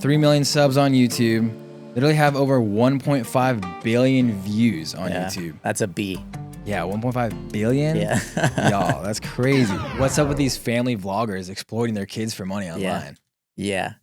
3 million subs on YouTube. Literally have over 1.5 billion views on YouTube. That's a B. Yeah, 1.5 billion? Yeah. Y'all, that's crazy. What's up with these family vloggers exploiting their kids for money online? Yeah.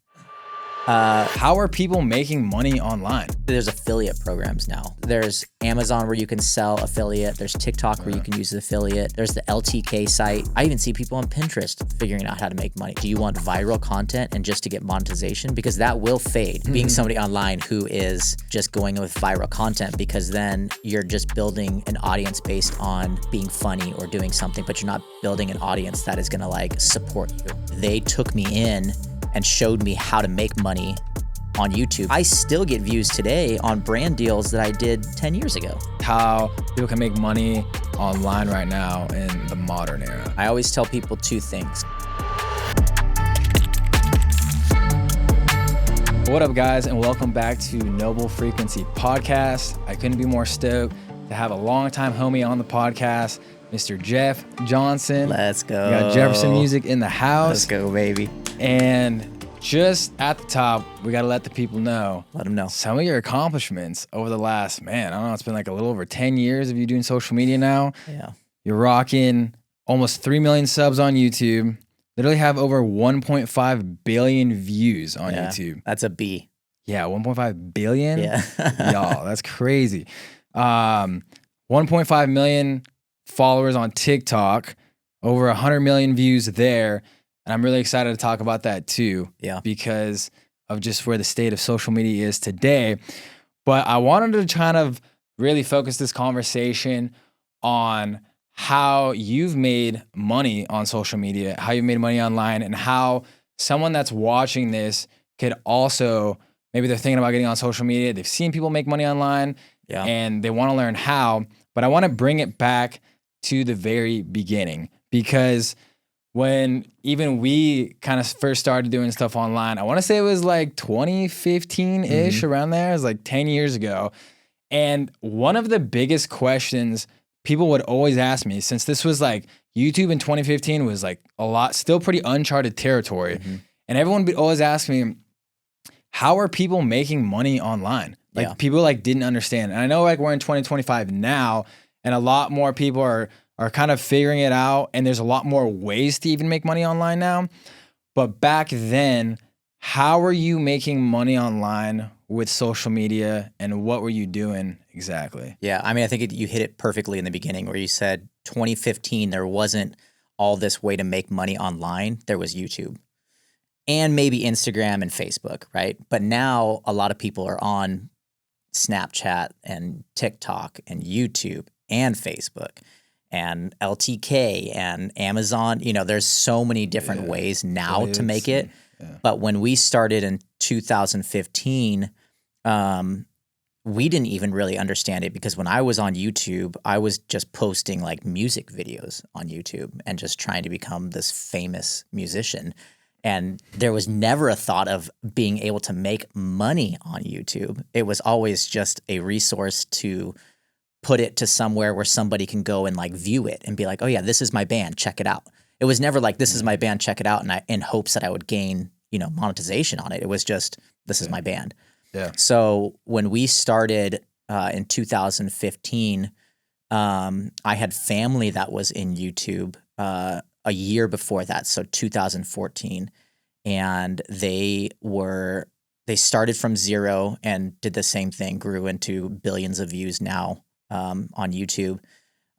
How are people making money online? There's affiliate programs now. There's Amazon where you can sell affiliate. There's TikTok where you can use the affiliate. There's the LTK site. I even see people on Pinterest figuring out how to make money. Do you want viral content and just to get monetization? Because that will fade. Being somebody online who is just going with viral content, because then you're just building an audience based on being funny or doing something, but you're not building an audience that is gonna like support you. They took me in and showed me how to make money on YouTube. I still get views today on brand deals that I did 10 years ago. How people can make money online right now in the modern era. I always tell people two things. What up, guys, and welcome back to Noble Frequency Podcast. I couldn't be more stoked to have a longtime homie on the podcast, Mr. Jeff Johnson. Let's go. We got Jefferson Music in the house. Let's go, baby. And just at the top, we got to let the people know. Let them know. Some of your accomplishments over the last, I don't know, it's been like a little over 10 years of you doing social media now. Yeah. You're rocking almost 3 million subs on YouTube. Literally have over 1.5 billion views on YouTube. That's a B. Yeah, 1.5 billion? Yeah. Y'all, that's crazy. 1.5 million followers on TikTok, over 100 million views there. And I'm really excited to talk about that too. Yeah. Because of just where the state of social media is today. But I wanted to kind of really focus this conversation on how you've made money on social media, how you've made money online, and how someone that's watching this could also, maybe they're thinking about getting on social media, they've seen people make money online, and they want to learn how. But I want to bring it back to the very beginning, because when even we kind of first started doing stuff online, I want to say it was like 2015-ish, around there. It was like 10 years ago. And one of the biggest questions people would always ask me, since this was like YouTube in 2015 was like a lot, still pretty uncharted territory. And everyone would always ask me, how are people making money online? Like people like didn't understand. And I know like we're in 2025 now, and a lot more people are kind of figuring it out, and there's a lot more ways to even make money online now. But back then, how were you making money online with social media, and what were you doing exactly? Yeah, I mean, I think you hit it perfectly in the beginning where you said 2015, there wasn't all this way to make money online. There was YouTube and maybe Instagram and Facebook, right? But now a lot of people are on Snapchat and TikTok and YouTube and Facebook and LTK and Amazon. You know, there's so many different ways now to make it. But when we started in 2015, we didn't even really understand it, because when I was on YouTube, I was just posting like music videos on YouTube and just trying to become this famous musician. And there was never a thought of being able to make money on YouTube. It was always just a resource to put it to somewhere where somebody can go and like view it and be like, oh yeah, this is my band, check it out. It was never like, this is my band, check it out, and in hopes that I would gain, monetization on it. It was just, this is my band. Yeah. So when we started in 2015, I had family that was in YouTube a year before that, so 2014, and they started from zero and did the same thing, grew into billions of views now on YouTube.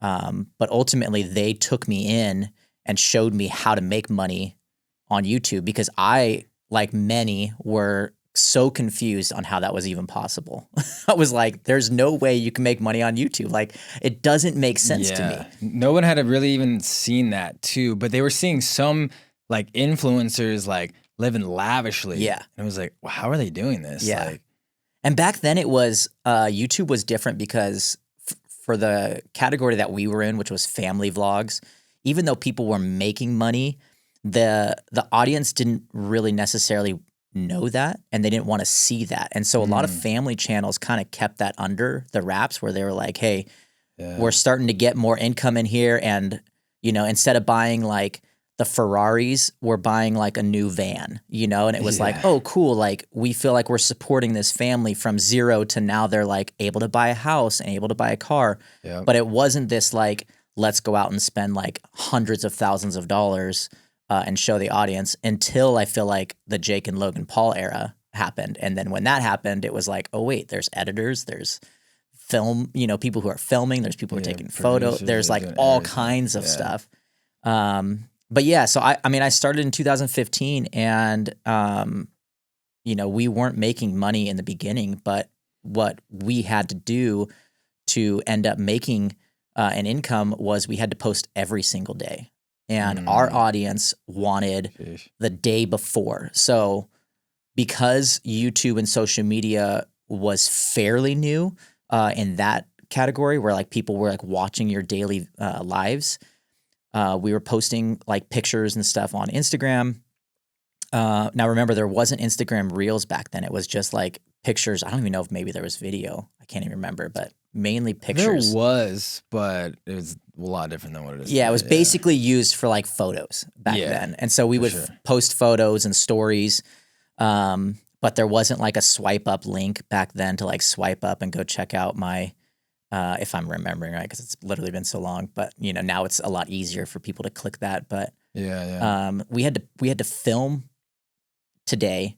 But ultimately, they took me in and showed me how to make money on YouTube, because I, like many, were so confused on how that was even possible. I was like, there's no way you can make money on YouTube. Like, it doesn't make sense to me. No one had really even seen that too, but they were seeing some like influencers like living lavishly. Yeah. And it was like, well, how are they doing this? Yeah. Like, and back then it was, YouTube was different because for the category that we were in, which was family vlogs, even though people were making money, the audience didn't really necessarily know that, and they didn't want to see that. And so a lot of family channels kind of kept that under the wraps, where they were like, hey, we're starting to get more income in here, and instead of buying like the Ferraris were buying like a new van, you know, and it was like, Yeah. oh, cool. Like we feel like we're supporting this family from zero to now they're like able to buy a house and able to buy a car. Yep. But it wasn't this like, let's go out and spend like hundreds of thousands of dollars and show the audience until I feel like the Jake and Logan Paul era happened. And then when that happened, it was like, oh, wait, there's editors, there's film, you know, people who are filming, there's people who are taking photos, producers, there's like doing all everything. kinds of Yeah. stuff. But yeah, so I mean, I started in 2015 and, you know, we weren't making money in the beginning, but what we had to do to end up making an income was we had to post every single day. And our audience wanted Sheesh. the day before. So because YouTube and social media was fairly new in that category where like people were like watching your daily lives, we were posting like pictures and stuff on Instagram. Now remember, there wasn't Instagram Reels back then. It was just like pictures. I don't even know if maybe there was video. I can't even remember, but mainly pictures. There was, but it was a lot different than what it is. Yeah, today, it was basically used for like photos back Yeah, then. And so we for would sure. post photos and stories. But there wasn't like a swipe up link back then to like swipe up and go check out my, if I'm remembering right, because it's literally been so long. But you know, now it's a lot easier for people to click that. But Yeah. we had to film today.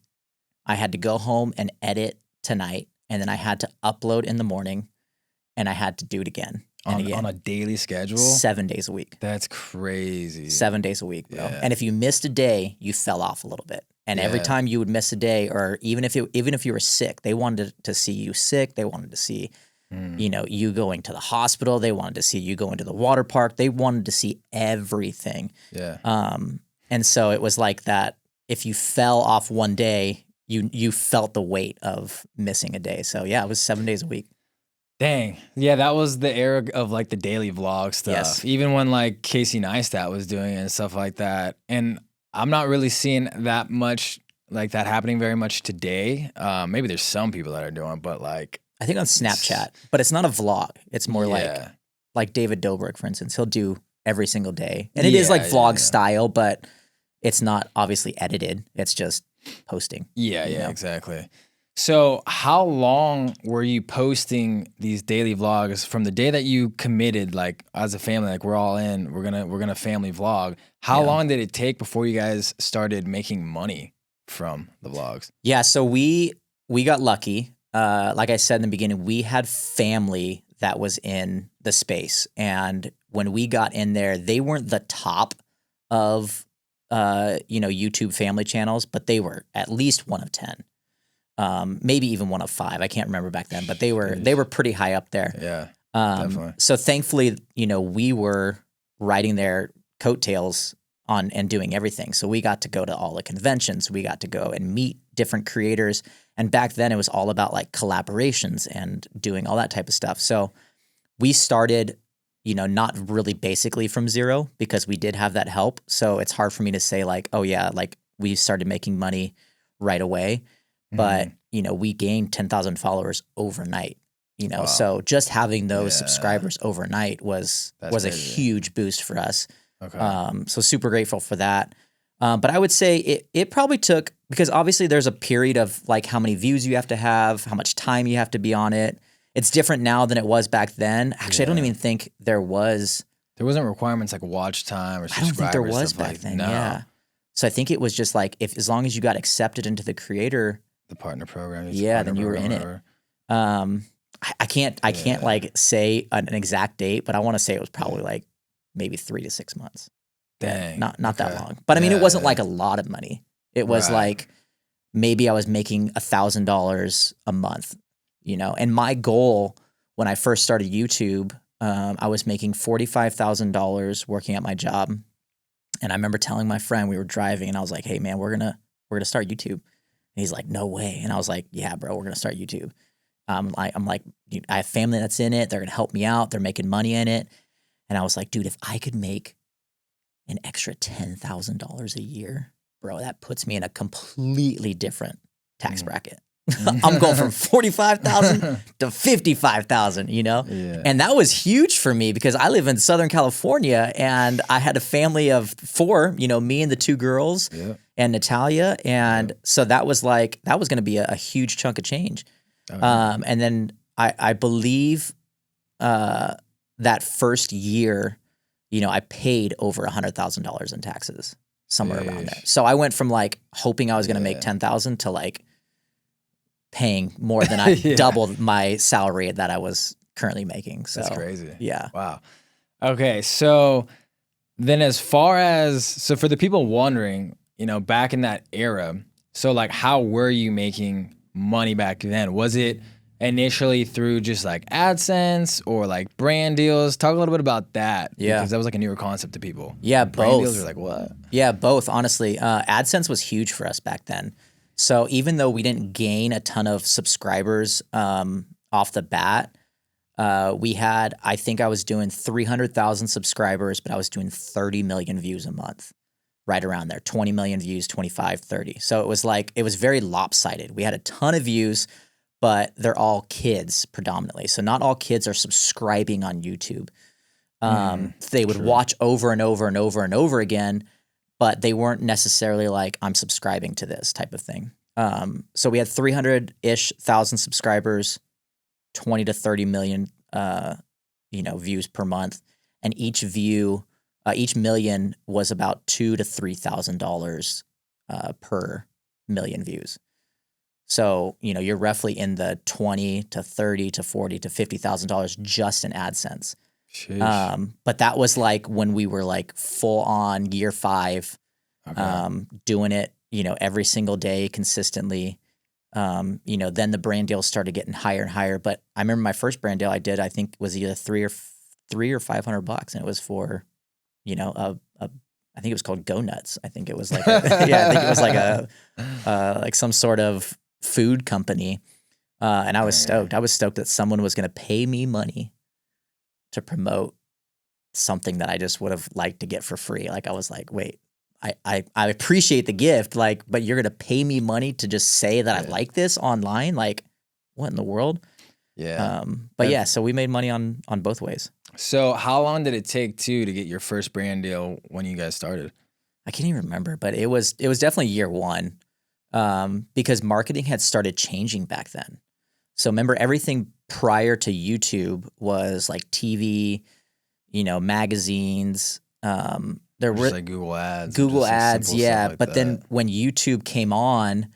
I had to go home and edit tonight, and then I had to upload in the morning, and I had to do it again and again. On a daily schedule. 7 days a week. That's crazy. 7 days a week, bro. Yeah. And if you missed a day, you fell off a little bit. And every Yeah. time you would miss a day, or even if you were sick, they wanted to see you sick. They wanted to see, you know, you going to the hospital. They wanted to see you going to the water park. They wanted to see everything. Yeah. And so it was like that. If you fell off one day, you felt the weight of missing a day. So yeah, it was 7 days a week. Dang. Yeah, that was the era of like the daily vlog stuff. Yes. Even when like Casey Neistat was doing it and stuff like that. And I'm not really seeing that much like that happening very much today. Maybe there's some people that are doing it, but like I think on Snapchat, but it's not a vlog. It's more yeah. like David Dobrik, for instance. He'll do every single day. And it is like Yeah, vlog yeah. style, but it's not obviously edited. It's just posting. Yeah, you yeah, know? exactly. So how long were you posting these daily vlogs from the day that you committed, like as a family, like we're all in, we're gonna family vlog? How Yeah. long did it take before you guys started making money from the vlogs? Yeah, so we got lucky. Like I said in the beginning, we had family that was in the space. And when we got in there, they weren't the top of YouTube family channels, but they were at least one of 10. Maybe even one of 5. I can't remember back then, but they were pretty high up there. Yeah, definitely. So thankfully, we were riding their coattails on and doing everything. So we got to go to all the conventions. We got to go and meet different creators. And back then it was all about like collaborations and doing all that type of stuff. So we started, not really basically from zero because we did have that help. So it's hard for me to say like, oh yeah, like we started making money right away. But, we gained 10,000 followers overnight, Wow. So just having those Yeah. subscribers overnight was a crazy. huge boost for us. Okay. So super grateful for that. But I would say it probably took, because obviously there's a period of like how many views you have to have, how much time you have to be on it. It's different now than it was back then. Actually, I don't even think there wasn't requirements like watch time or I subscribers. don't think there was stuff back like, then. No. Yeah. So I think it was just like as long as you got accepted into the creator, The partner program. Yeah, then you were in it. I can't like say an exact date, but I want to say it was probably like maybe 3 to 6 months. Dang. Not that Okay. long. But I mean, it Yeah, wasn't yeah. like a lot of money. It was Right. like maybe I was making $1,000 a month, And my goal when I first started YouTube, I was making $45,000 working at my job. And I remember telling my friend, we were driving, and I was like, "Hey man, we're gonna start YouTube." And he's like, "No way." And I was like, "Yeah, bro, we're gonna start YouTube." I'm like, I have family that's in it. They're gonna help me out. They're making money in it. And I was like, dude, if I could make an extra $10,000 a year, bro, that puts me in a completely different tax bracket. I'm going from 45,000 to 55,000, you know? Yeah. And that was huge for me because I live in Southern California and I had a family of 4, you know, me and the 2 girls and Natalia. And so that was going to be a huge chunk of change. And then I believe that first year, you know, I paid over $100,000 in taxes, somewhere around there. So I went from like hoping I was going to make 10,000 to like paying more than I doubled my salary that I was currently making. So that's crazy. Yeah. Wow. Okay. So then so for the people wondering, you know, back in that era, so like how were you making money back then? Was it initially through just like AdSense or like brand deals? Talk a little bit about that. Yeah. Because that was like a newer concept to people. Yeah, brand both. deals were like, what? Yeah, both. Honestly, AdSense was huge for us back then. So even though we didn't gain a ton of subscribers off the bat, I think I was doing 300,000 subscribers, but I was doing 30 million views a month, right around there, 20 million views, 25, 30. So it was very lopsided. We had a ton of views, but they're all kids predominantly. So not all kids are subscribing on YouTube. They would watch over and over and over and over again, but they weren't necessarily like, I'm subscribing to this type of thing. So we had 300-ish thousand subscribers, 20 to 30 million, you know, views per month. And each million was about $2,000 to $3,000 per million views. So, you know, you're roughly in the 20 to 30 to 40 to $50,000 just in AdSense. But that was like when we were like full on year 5, doing it, you know, every single day consistently. You know, then the brand deals started getting higher and higher. But I remember my first brand deal I did, I think was either $300 or $500, and it was for, you know, I think it was called Go Nuts. I think it was like, I think it was like like some sort of food company. And I was stoked. I was stoked that someone was going to pay me money to promote something that I just would have liked to get for free. Like I was like, wait, I appreciate the gift, like, but you're gonna pay me money to just say that I like this online? Like, what in the world? Yeah. But yeah, so we made money on both ways. So how long did it take to get your first brand deal when you guys started? I can't even remember, but it was definitely year 1, because marketing had started changing back then. So remember, everything prior to YouTube was like TV, you know, magazines. There were like Google Ads. Google Ads, yeah. Like but then when YouTube came on,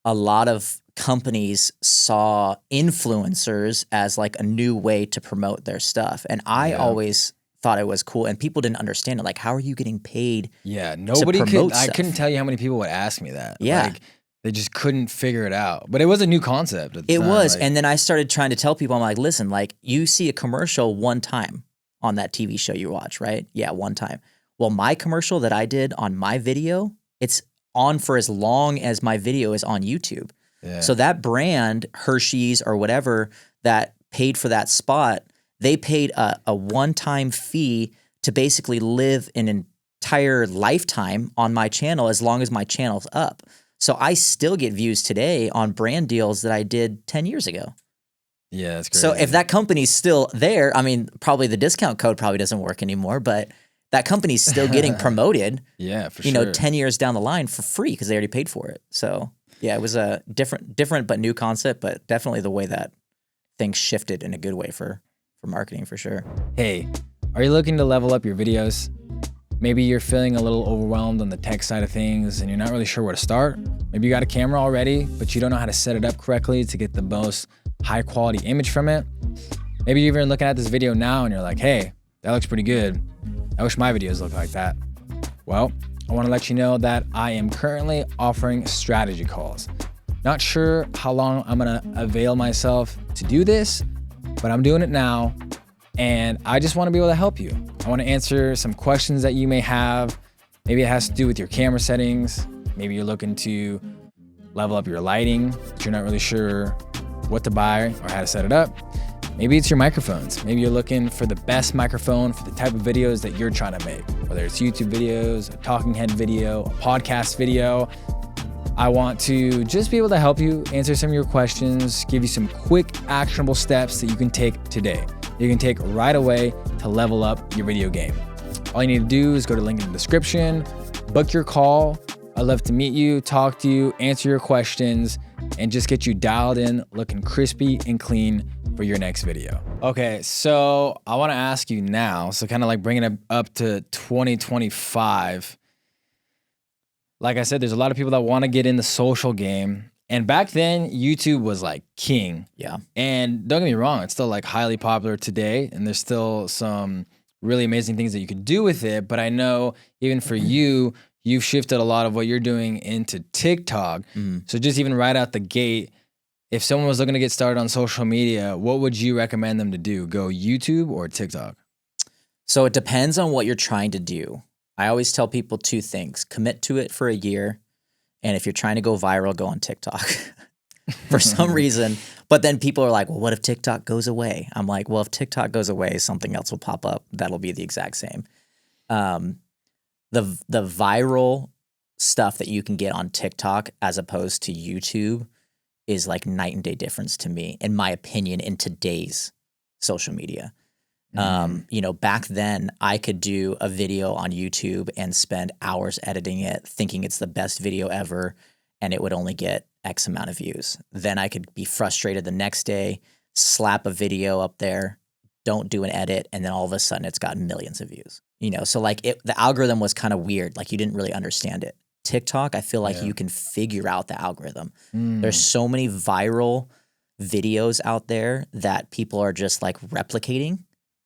a lot of companies saw influencers as like a new way to promote their stuff. And I always thought it was cool, and people didn't understand it. Like, how are you getting paid? Yeah, nobody could. I couldn't tell you how many people would ask me that. Yeah. Like, they just couldn't figure it out. But it was a new concept at the It time. was. Like, And then I started trying to tell people, I'm like, listen, like, you see a commercial one time on that TV show you watch, right? Yeah, one time. Well, my commercial that I did on my video, it's on for as long as my video is on YouTube. yeah. So that brand, Hershey's or whatever, that paid for that spot, they paid a one-time fee to basically live an entire lifetime on my channel as long as my channel's up. So I still get views today on brand deals that I did 10 years ago. Yeah, that's crazy. So if that company's still there, I mean, probably the discount code probably doesn't work anymore, but that company's still getting promoted, yeah, for you sure. know, 10 years down the line for free because they already paid for it. So yeah, it was a different but new concept, but definitely the way that things shifted in a good way for marketing for sure. Hey, are you looking to level up your videos? Maybe you're feeling a little overwhelmed on the tech side of things and you're not really sure where to start. Maybe you got a camera already, but you don't know how to set it up correctly to get the most high quality image from it. Maybe you're even looking at this video now and you're like, hey, that looks pretty good. I wish my videos looked like that. Well, I want to let you know that I am currently offering strategy calls. Not sure how long I'm going to avail myself to do this, but I'm doing it now. And I just want to be able to help you. I want to answer some questions that you may have. Maybe it has to do with your camera settings. Maybe you're looking to level up your lighting, but you're not really sure what to buy or how to set it up. Maybe it's your microphones. Maybe you're looking for the best microphone for the type of videos that you're trying to make, whether it's YouTube videos, a talking head video, a podcast video. I want to just be able to help you answer some of your questions, give you some quick actionable steps that you can take today. You can take right away to level up your video game. All you need to do is go to the link in the description, book your call. I'd love to meet you, talk to you, answer your questions, and just get you dialed in, looking crispy and clean for your next video. Okay, so I want to ask you now, so kind of like bringing it up to 2025. Like I said, there's a lot of people that want to get in the social game. And back then, YouTube was like king. Yeah. And don't get me wrong, it's still like highly popular today. And there's still some really amazing things that you can do with it. But I know even for you, you've shifted a lot of what you're doing into TikTok. So just even right out the gate, if someone was looking to get started on social media, what would you recommend them to do? Go YouTube or TikTok? So it depends on what you're trying to do. I always tell people two things: commit to it for a year. And if you're trying to go viral, go on TikTok for some reason. But then people are like, well, what if TikTok goes away? I'm like, well, if TikTok goes away, something else will pop up. That'll be the exact same. The viral stuff that you can get on TikTok as opposed to YouTube is like night and day difference to me, in my opinion, in today's social media. You know, back then I could do a video on YouTube and spend hours editing it, thinking it's the best video ever, and it would only get X amount of views. Then I could be frustrated the next day, slap a video up there, don't do an edit, and then all of a sudden it's got millions of views. You know, so like the algorithm was kind of weird. Like you didn't really understand it. TikTok, I feel like you can figure out the algorithm. There's so many viral videos out there that people are just like replicating.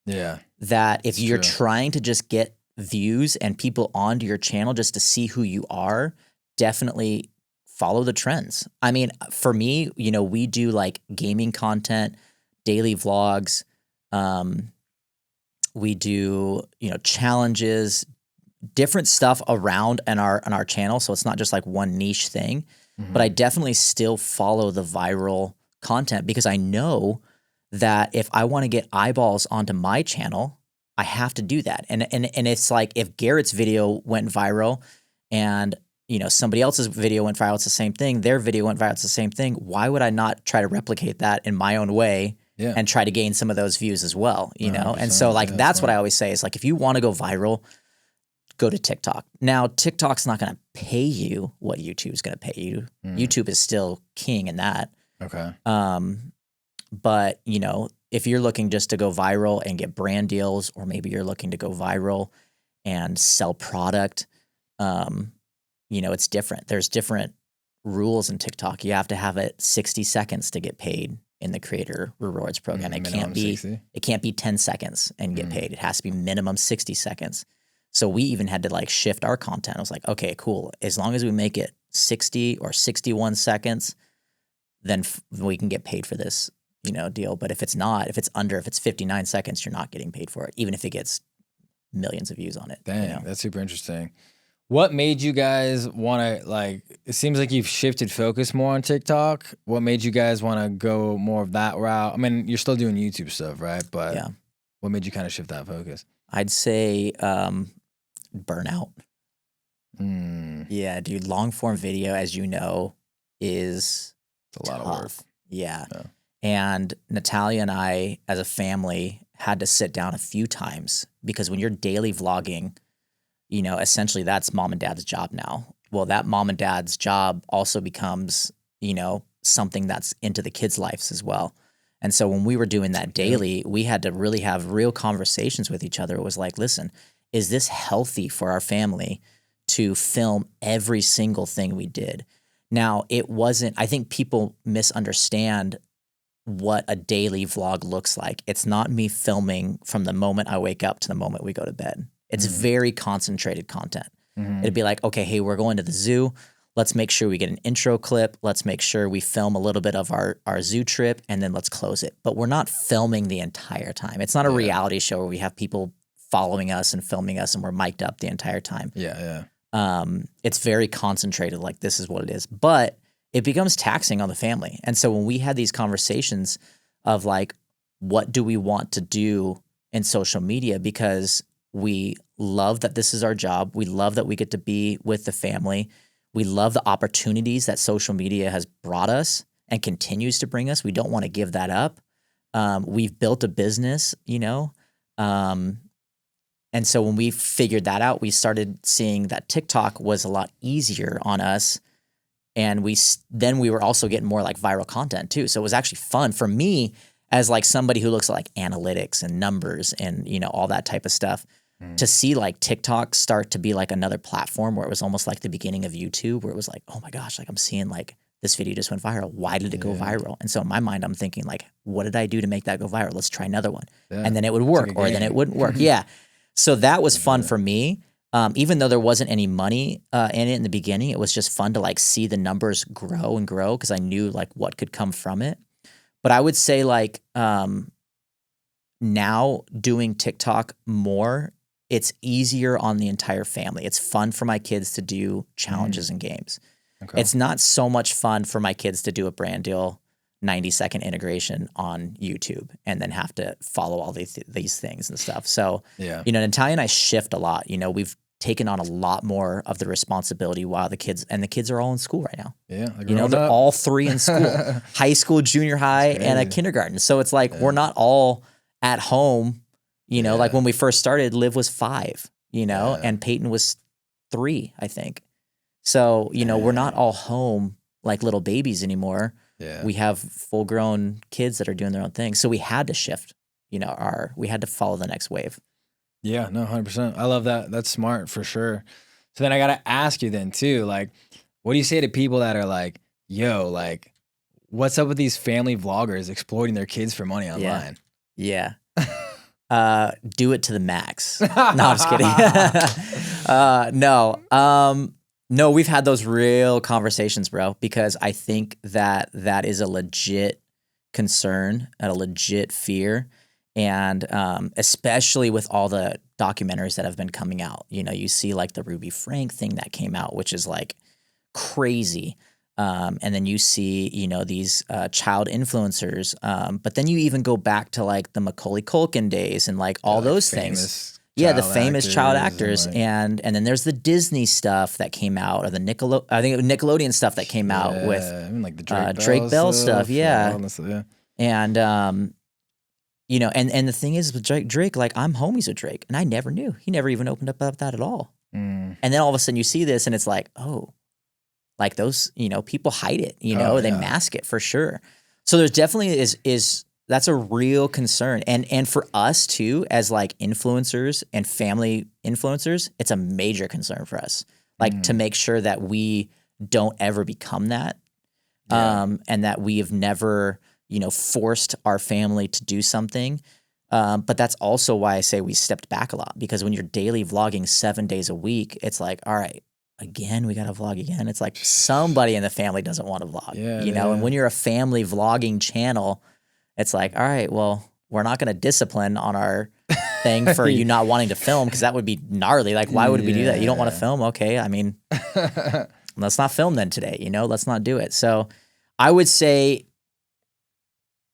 Yeah. That if you're trying to just get views and people onto your channel just to see who you are, definitely follow the trends. I mean, for me, you know, we do like gaming content, daily vlogs. We do, you know, challenges, different stuff around on our channel. So it's not just like one niche thing, but I definitely still follow the viral content because I know that if I want to get eyeballs onto my channel, I have to do that. And it's like if Garrett's video went viral and, you know, somebody else's video went viral, it's the same thing. Their video went viral, it's the same thing. Why would I not try to replicate that in my own way and try to gain some of those views as well, you know? And so like that's what I always say is like if you want to go viral, go to TikTok. Now, TikTok's not going to pay you what YouTube's going to pay you. YouTube is still king in that. Okay. But, you know, if you're looking just to go viral and get brand deals, or maybe you're looking to go viral and sell product, you know, it's different. There's different rules in TikTok. You have to have it 60 seconds to get paid in the creator rewards program. It can't be 10 seconds and get paid. It has to be minimum 60 seconds. So we even had to like shift our content. I was like, okay, cool. As long as we make it 60 or 61 seconds, then we can get paid for this, you know, deal. But if it's not, if it's 59 seconds, you're not getting paid for it, even if it gets millions of views on it. Dang, you know? That's super interesting. What made you guys want to, like, it seems like you've shifted focus more on TikTok. What made you guys want to go more of that route? I mean, you're still doing YouTube stuff, right? But what made you kind of shift that focus? I'd say burnout. Yeah, dude, long form video, as you know, is a lot of work. Yeah. And Natalia and I, as a family, had to sit down a few times because when you're daily vlogging, you know, essentially that's mom and dad's job now. Well, that mom and dad's job also becomes, you know, something that's into the kids' lives as well. And so when we were doing that daily, we had to really have real conversations with each other. It was like, listen, is this healthy for our family to film every single thing we did? Now, it wasn't, I think people misunderstand what a daily vlog looks like. It's not me filming from the moment I wake up to the moment we go to bed. It's very concentrated content. It'd be like, okay, hey, we're going to the zoo. Let's make sure we get an intro clip. Let's make sure we film a little bit of our zoo trip, and then let's close it. But we're not filming the entire time. It's not a reality show where we have people following us and filming us and we're mic'd up the entire time. It's very concentrated, like this is what it is. But it becomes taxing on the family. And so when we had these conversations of like, what do we want to do in social media? Because we love that this is our job. We love that we get to be with the family. We love the opportunities that social media has brought us and continues to bring us. We don't want to give that up. We've built a business, and so when we figured that out, we started seeing that TikTok was a lot easier on us. And then we were also getting more like viral content too. So it was actually fun for me as like somebody who looks at like analytics and numbers and, all that type of stuff to see like TikTok start to be like another platform where it was almost like the beginning of YouTube, where it was like, oh my gosh, like I'm seeing like this video just went viral. Why did it go viral? And so in my mind, I'm thinking like, what did I do to make that go viral? Let's try another one. Yeah. And then it would work, or then it wouldn't work. Yeah. So that was fun for me. Even though there wasn't any money in it in the beginning, it was just fun to like see the numbers grow and grow because I knew like what could come from it. But I would say like now doing TikTok more, it's easier on the entire family. It's fun for my kids to do challenges and games. Okay. It's not so much fun for my kids to do a brand deal 90-second integration on YouTube and then have to follow all these things and stuff. So, Natalia and I shift a lot. We've taken on a lot more of the responsibility while the kids are all in school right now. Yeah. They're all 3 in school, high school, junior high, and a kindergarten. So it's like, we're not all at home, like when we first started, Liv was 5, and Peyton was 3, I think. So, we're not all home like little babies anymore. Yeah. We have full-grown kids that are doing their own thing. So we had to shift, we had to follow the next wave. Yeah, no, 100%. I love that. That's smart for sure. So then I got to ask you then too, like, what do you say to people that are like, yo, like, what's up with these family vloggers exploiting their kids for money online? Yeah. Do it to the max. No, I'm just kidding. No, we've had those real conversations, bro, because I think that is a legit concern and a legit fear. And especially with all the documentaries that have been coming out, you see like the Ruby Frank thing that came out, which is like crazy. And then you see, these child influencers. But then you even go back to like the Macaulay Culkin days and like all those things. Yeah, the famous child actors, and then there's the Disney stuff that came out, or the Nickelodeon stuff that came out with like the Drake Bell stuff. Yeah. And and the thing is with Drake, like I'm homies with Drake, and I never knew. He never even opened up about that at all. And then all of a sudden you see this, and it's like, oh, like those people hide it. They mask it for sure. So there's definitely is. That's a real concern. And for us too, as like influencers and family influencers, it's a major concern for us. Like to make sure that we don't ever become that. And that we have never, forced our family to do something. But that's also why I say we stepped back a lot, because when you're daily vlogging 7 days a week, it's like, all right, again, we got to vlog again. It's like somebody in the family doesn't want to vlog, and when you're a family vlogging channel, it's like, all right, well, we're not going to discipline on our thing for you not wanting to film, because that would be gnarly. Like, why would we do that? You don't want to film? Okay. I mean, let's not film then today, let's not do it. So I would say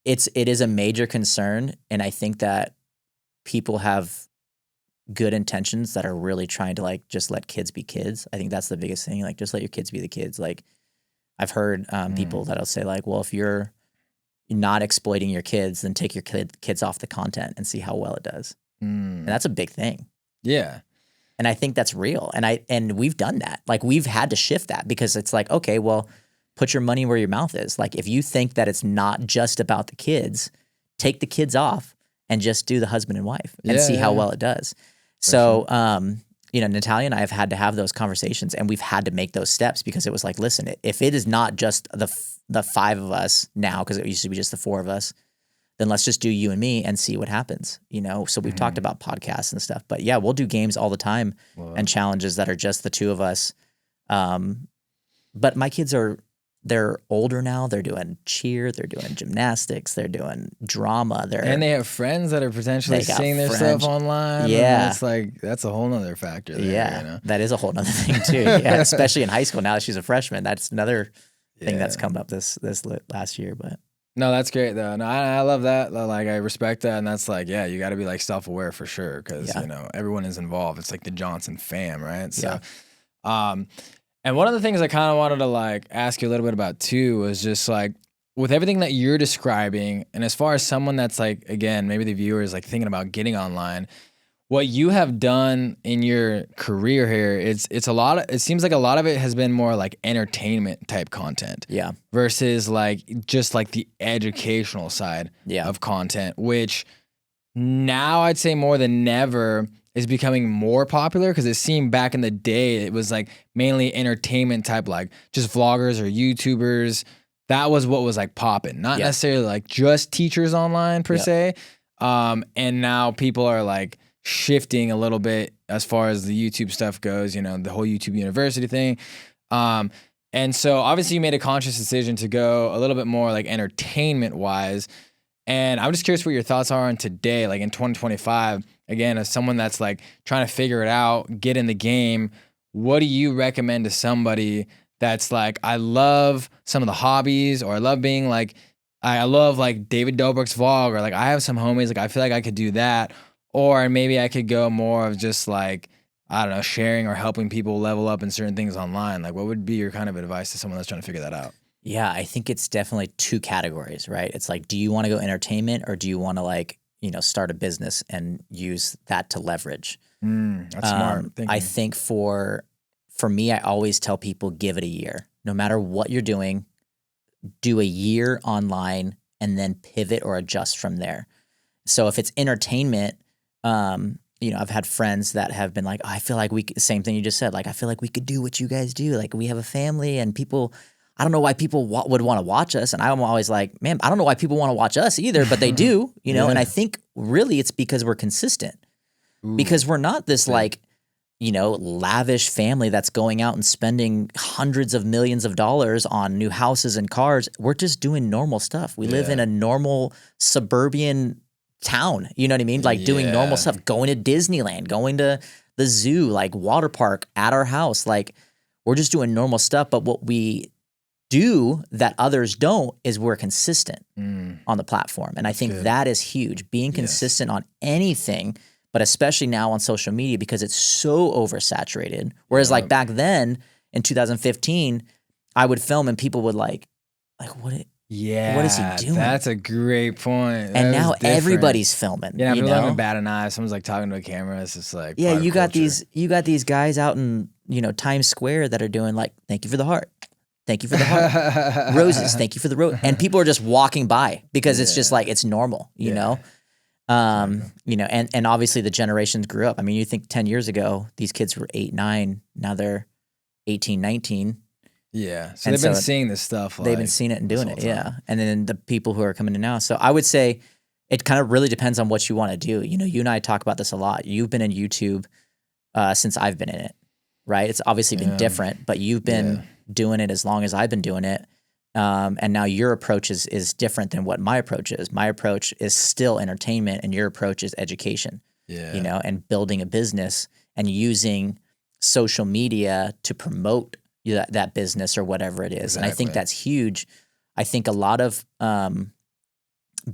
it is a major concern. And I think that people have good intentions that are really trying to like, just let kids be kids. I think that's the biggest thing. Like, just let your kids be the kids. Like I've heard people that'll say like, well, if you're not exploiting your kids, then take your kids off the content and see how well it does. And that's a big thing. Yeah. And I think that's real. And we've done that. Like we've had to shift that, because it's like, okay, well, put your money where your mouth is. Like if you think that it's not just about the kids, take the kids off and just do the husband and wife and see how well it does. So, Natalia and I have had to have those conversations, and we've had to make those steps, because it was like, listen, if it is not just the 5 of us now, because it used to be just the 4 of us, then let's just do you and me and see what happens, So we've talked about podcasts and stuff, but yeah, we'll do games all the time and challenges that are just the 2 of us. But my kids they're older now. They're doing cheer. They're doing gymnastics. They're doing drama. And they have friends that are potentially seeing their stuff online. Yeah. It's like, that's a whole nother factor there. Yeah. That is a whole nother thing too. Yeah. Especially in high school now that she's a freshman. That's another thing that's come up this last year. But no, that's great though. No, I love that. Like, I respect that. And that's like, yeah, you got to be like self-aware for sure. Cause everyone is involved. It's like the Johnson fam, right? So, And one of the things I kind of wanted to like ask you a little bit about too was just like with everything that you're describing, and as far as someone that's like, again, maybe the viewer is like thinking about getting online, what you have done in your career here, it's a lot of, it seems like a lot of it has been more like entertainment type content. Yeah. Versus like just like the educational side of content, which now I'd say more than never is becoming more popular because it seemed back in the day it was like mainly entertainment type, like just vloggers or YouTubers. That was what was like popping, not necessarily like just teachers online per se. And now people are like shifting a little bit as far as the YouTube stuff goes, you know, the whole YouTube University thing. And so obviously you made a conscious decision to go a little bit more like entertainment wise. And I'm just curious what your thoughts are on today, like in 2025, again, as someone that's like trying to figure it out, get in the game, what do you recommend to somebody that's like, I love some of the hobbies, or I love being like, I love like David Dobrik's vlog, or like I have some homies, like I feel like I could do that. Or maybe I could go more of just like, I don't know, sharing or helping people level up in certain things online. Like what would be your kind of advice to someone that's trying to figure that out? Yeah, I think it's definitely two categories, right? It's like, do you want to go entertainment, or do you want to like, start a business and use that to leverage? That's smart thinking. I think for me, I always tell people, give it a year. No matter what you're doing, do a year online and then pivot or adjust from there. So if it's entertainment, I've had friends that have been like, oh, I feel like same thing you just said, like, I feel like we could do what you guys do. Like we have a family and people, I don't know why people would want to watch us. And I'm always like, man, I don't know why people want to watch us either, but they do, and I think really it's because we're consistent. Because we're not this like, lavish family that's going out and spending hundreds of millions of dollars on new houses and cars. We're just doing normal stuff. We live in a normal suburban town. You know what I mean? Like doing normal stuff, going to Disneyland, going to the zoo, like water park at our house. Like we're just doing normal stuff. But what we do that others don't is we're consistent on the platform. And I think that is huge. Being consistent on anything, but especially now on social media because it's so oversaturated. Whereas like back then in 2015, I would film and people would like what is he doing? That's a great point. And now everybody's filming. Yeah, people having bad an eye. Someone's like talking to a camera. It's just like you got these guys out in Times Square that are doing like, thank you for the heart. Thank you for the heart. Roses, thank you for the rose. And people are just walking by because it's just like, it's normal, you know? And obviously the generations grew up. I mean, you think 10 years ago, these kids were 8, 9, now they're 18, 19. Yeah. So they've been seeing this stuff. They've been seeing it and doing it. Yeah. And then the people who are coming in now. So I would say it kind of really depends on what you want to do. You and I talk about this a lot. You've been in YouTube since I've been in it, right? It's obviously been different, but you've been doing it as long as I've been doing it. And now your approach is different than what my approach is. My approach is still entertainment and your approach is education, and building a business and using social media to promote that business or whatever it is. Exactly. And I think that's huge. I think a lot of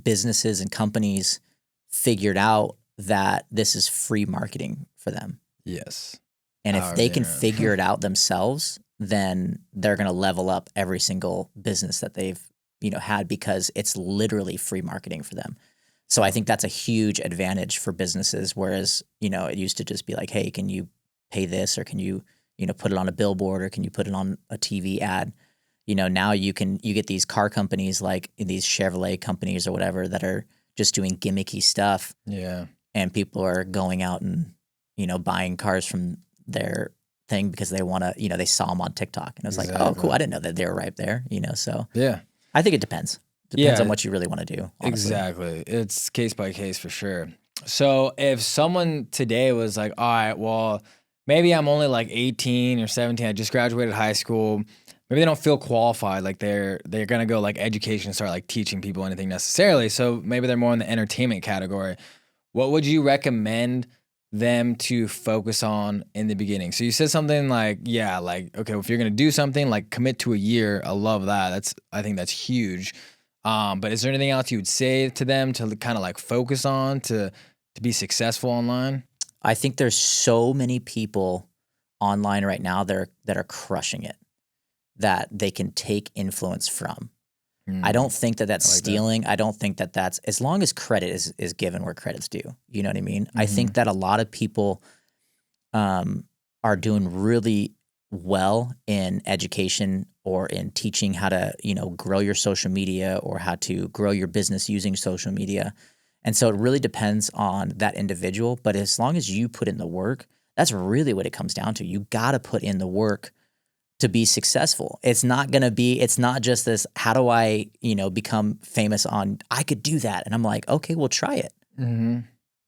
businesses and companies figured out that this is free marketing for them. Yes. And if they can figure it out themselves, then they're going to level up every single business that they've, had because it's literally free marketing for them. So I think that's a huge advantage for businesses. Whereas, it used to just be like, hey, can you pay this, or can you, put it on a billboard, or can you put it on a TV ad? Now you get these car companies like these Chevrolet companies or whatever that are just doing gimmicky stuff. Yeah. And people are going out and, buying cars from their thing because they want to, they saw them on TikTok. And I was like, oh, cool. I didn't know that they were right there, so. Yeah. I think it depends. Depends on what you really want to do. Honestly. Exactly. It's case by case for sure. So if someone today was like, all right, well, maybe I'm only like 18 or 17. I just graduated high school. Maybe they don't feel qualified. Like they're going to go like education and start like teaching people anything necessarily. So maybe they're more in the entertainment category. What would you recommend them to focus on in the beginning? So you said something like, okay, well, if you're going to do something, like commit to a year. I love that. I think that's huge. But is there anything else you would say to them to kind of like focus on to be successful online? I think there's so many people online right now that are crushing it, that they can take influence from. I don't think that that's stealing. That. I don't think that that's, as long as credit is given where credit's due. You know what I mean? I think that a lot of people are doing really well in education or in teaching how to, grow your social media or how to grow your business using social media. And so it really depends on that individual. But as long as you put in the work, that's really what it comes down to. You got to put in the work to be successful. It's not just this, how do I, become famous on, I could do that. And I'm like, okay, well, try it. Mm-hmm.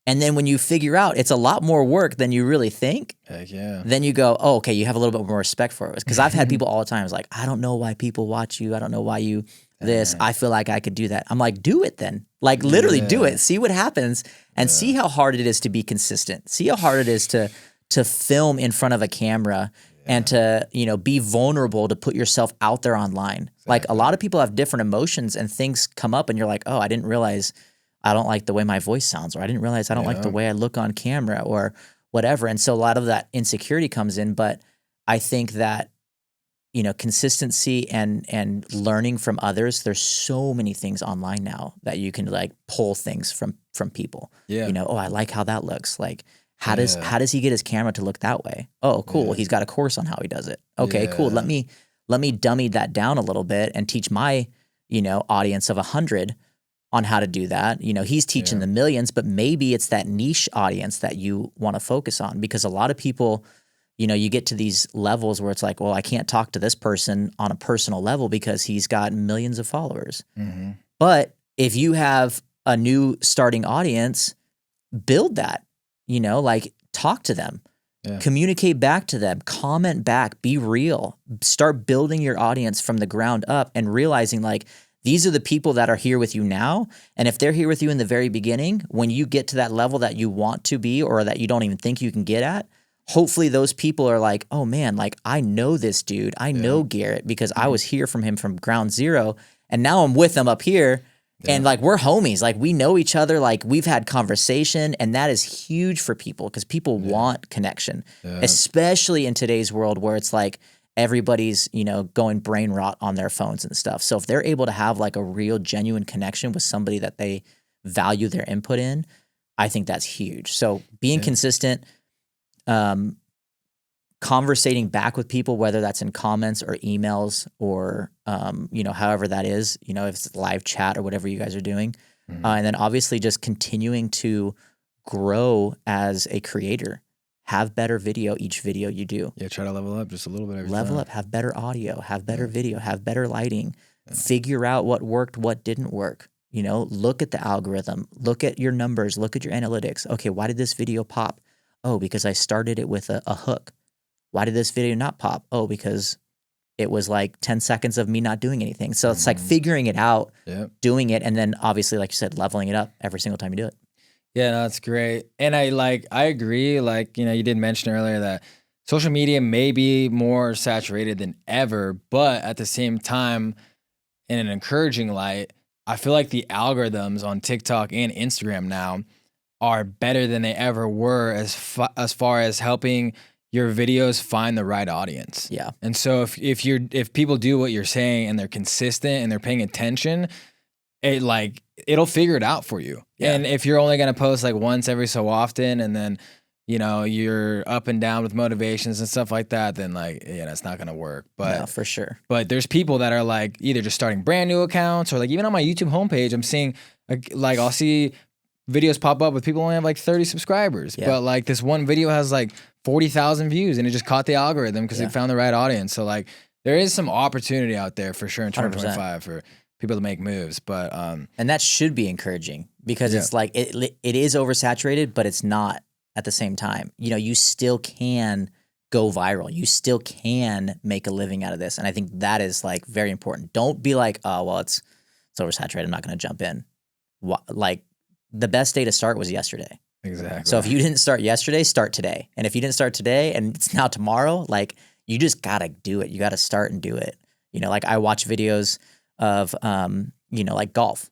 And then when you figure out it's a lot more work than you really think, heck yeah, then you go, oh, okay, you have a little bit more respect for it. Because I've had people all the time, it's like, I don't know why people watch you. I don't know why you this. I feel like I could do that. I'm like, do it then. Like literally do it. See what happens and see how hard it is to be consistent. See how hard it is to film in front of a camera and to, be vulnerable, to put yourself out there online. Exactly. Like a lot of people have different emotions and things come up and you're like, oh, I didn't realize I don't like the way my voice sounds, or I didn't realize I don't like the way I look on camera or whatever. And so a lot of that insecurity comes in, but I think that, consistency and learning from others, there's so many things online now that you can like pull things from people. Yeah. Oh, I like how that looks. Like, how does he get his camera to look that way? Oh, cool. He's got a course on how he does it. Okay, cool. Let me dummy that down a little bit and teach my, audience of 100 on how to do that. He's teaching the millions, but maybe it's that niche audience that you want to focus on, because a lot of people, you get to these levels where it's like, well, I can't talk to this person on a personal level because he's got millions of followers. Mm-hmm. But if you have a new starting audience, build that, like talk to them, communicate back to them, comment back, be real, start building your audience from the ground up and realizing like, these are the people that are here with you now. And if they're here with you in the very beginning, when you get to that level that you want to be or that you don't even think you can get at, hopefully those people are like, oh man, like I know this dude. I know Garrett because I was here from him from ground zero. And now I'm with him up here. And like we're homies. Like we know each other. Like we've had conversation. And that is huge for people because people want connection, especially in today's world where it's like, everybody's, going brain rot on their phones and stuff. So if they're able to have like a real genuine connection with somebody that they value their input in, I think that's huge. So being consistent, conversating back with people, whether that's in comments or emails or, however that is, if it's live chat or whatever you guys are doing. Mm-hmm. And then obviously just continuing to grow as a creator. Have better video each video you do. Yeah, try to level up just a little bit every Level time. up, have better audio, have better video, have better lighting. Figure out what worked, what didn't work. Look at the algorithm, look at your numbers, look at your analytics. Okay, why did this video pop? Oh, because I started it with a hook. Why did this video not pop? Oh, because it was like 10 seconds of me not doing anything. So it's like figuring it out, doing it, and then obviously, like you said, leveling it up every single time you do it. Yeah, no, that's great. And I agree. Like, you did mention earlier that social media may be more saturated than ever, but at the same time, in an encouraging light, I feel like the algorithms on TikTok and Instagram now are better than they ever were as far as helping your videos find the right audience. Yeah. And so if people do what you're saying and they're consistent and they're paying attention, it'll figure it out for you. Yeah. And if you're only going to post like once every so often and then, you're up and down with motivations and stuff like that, then that's not going to work. But no, for sure. But there's people that are like either just starting brand new accounts or like even on my YouTube homepage, I'm seeing like I'll see videos pop up with people only have like 30 subscribers. Yeah. But like this one video has like 40,000 views and it just caught the algorithm because it found the right audience. So like there is some opportunity out there for sure in 2025 for people to make moves, but and that should be encouraging because it's like it is oversaturated, but it's not at the same time. You still can go viral. You still can make a living out of this, and I think that is like very important. Don't be like, oh well, it's oversaturated, I'm not going to jump in. Like the best day to start was yesterday. Exactly. So if you didn't start yesterday, start today, and if you didn't start today and it's now tomorrow, like you just gotta do it. You got to start and do it. Like I watch videos of like golf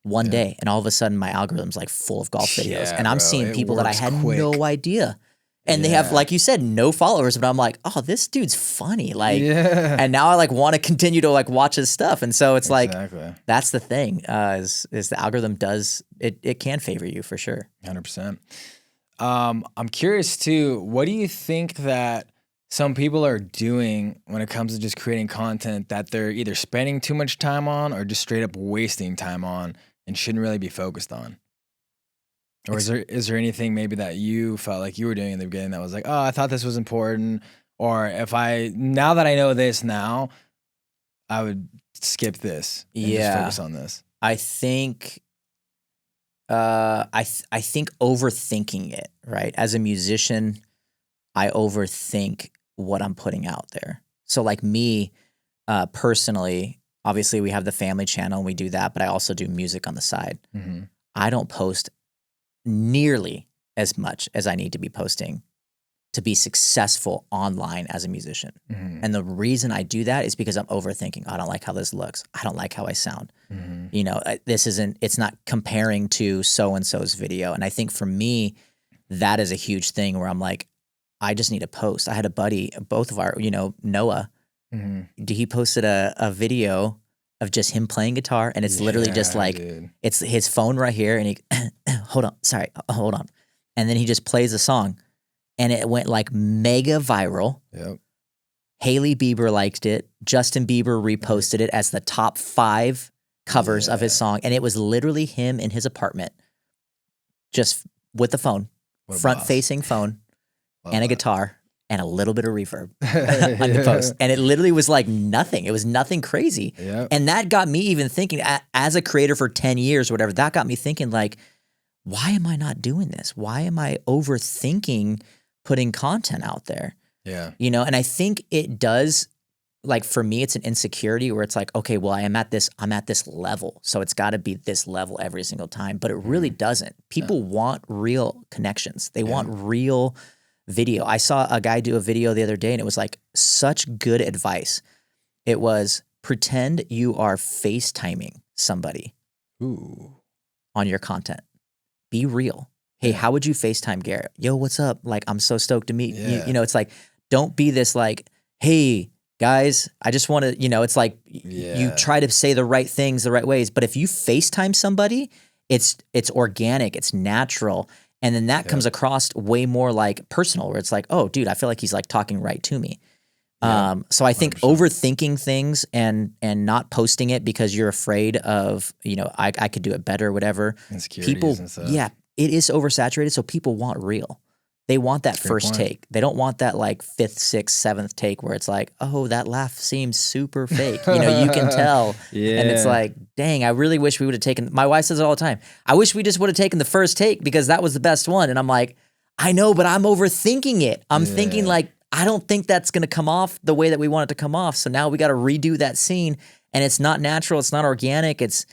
one day and all of a sudden my algorithm's like full of golf videos and I'm seeing people that I had no idea. And they have, like you said, no followers, but I'm like, oh, this dude's funny. Like, Yeah. and now I like want to continue to like watch his stuff. And so it's Exactly. like, that's the thing, is the algorithm it can favor you for sure. 100%. I'm curious too, what do you think that some people are doing when it comes to just creating content that they're either spending too much time on or just straight up wasting time on and shouldn't really be focused on? Or is there anything maybe that you felt like you were doing in the beginning that was like, oh, I thought this was important, or now that I know this now, I would skip this and just focus on this? I think I think overthinking it, right? As a musician, I overthink what I'm putting out there. So like me, personally, obviously we have the family channel and we do that, but I also do music on the side. Mm-hmm. I don't post nearly as much as I need to be posting to be successful online as a musician. Mm-hmm. And the reason I do that is because I'm overthinking. I don't like how this looks. I don't like how I sound. Mm-hmm. You know, it's not comparing to so-and-so's video. And I think for me, that is a huge thing where I'm like, I just need to post. I had a buddy, both of our, Noah, Mm-hmm. he posted a video of just him playing guitar, and it's literally just like, it's his phone right here, and he, hold on. And then he just plays a song, and it went like mega viral. Yep. Hailey Bieber liked it. Justin Bieber reposted it as the top 5 covers of his song, and it was literally him in his apartment, just with the phone, front-facing phone, and a guitar, and a little bit of reverb on the post. And it literally was like nothing. It was nothing crazy. Yep. And that got me even thinking, as a creator for 10 years or whatever, that got me thinking like, why am I not doing this? Why am I overthinking putting content out there? Yeah. And I think it does, like for me, it's an insecurity where it's like, okay, well, I'm at this level, so it's got to be this level every single time. But it really doesn't. People want real connections. They want real video. I saw a guy do a video the other day, and it was like such good advice. It was, pretend you are FaceTiming somebody on your content. Be real. Hey, how would you FaceTime Garrett? Yo, what's up? Like, I'm so stoked to meet you. It's like, don't be this like, hey, guys, I just want to, it's like you try to say the right things the right ways. But if you FaceTime somebody, it's organic, it's natural. And then that comes across way more like personal, where it's like, oh, dude, I feel like he's like talking right to me. So I think 100%. Overthinking things and not posting it because you're afraid of, I could do it better or whatever. Insecurities and stuff. Yeah, it is oversaturated. So people want real. They want that first take. They don't want that like 5th, 6th, 7th take where it's like, oh, that laugh seems super fake. You can tell. And it's like, dang, I really wish we would have taken, my wife says it all the time, I wish we just would have taken the first take because that was the best one. And I'm like, I know, but I'm overthinking it. I'm thinking like, I don't think that's going to come off the way that we want it to come off. So now we got to redo that scene, and it's not natural. It's not organic. It's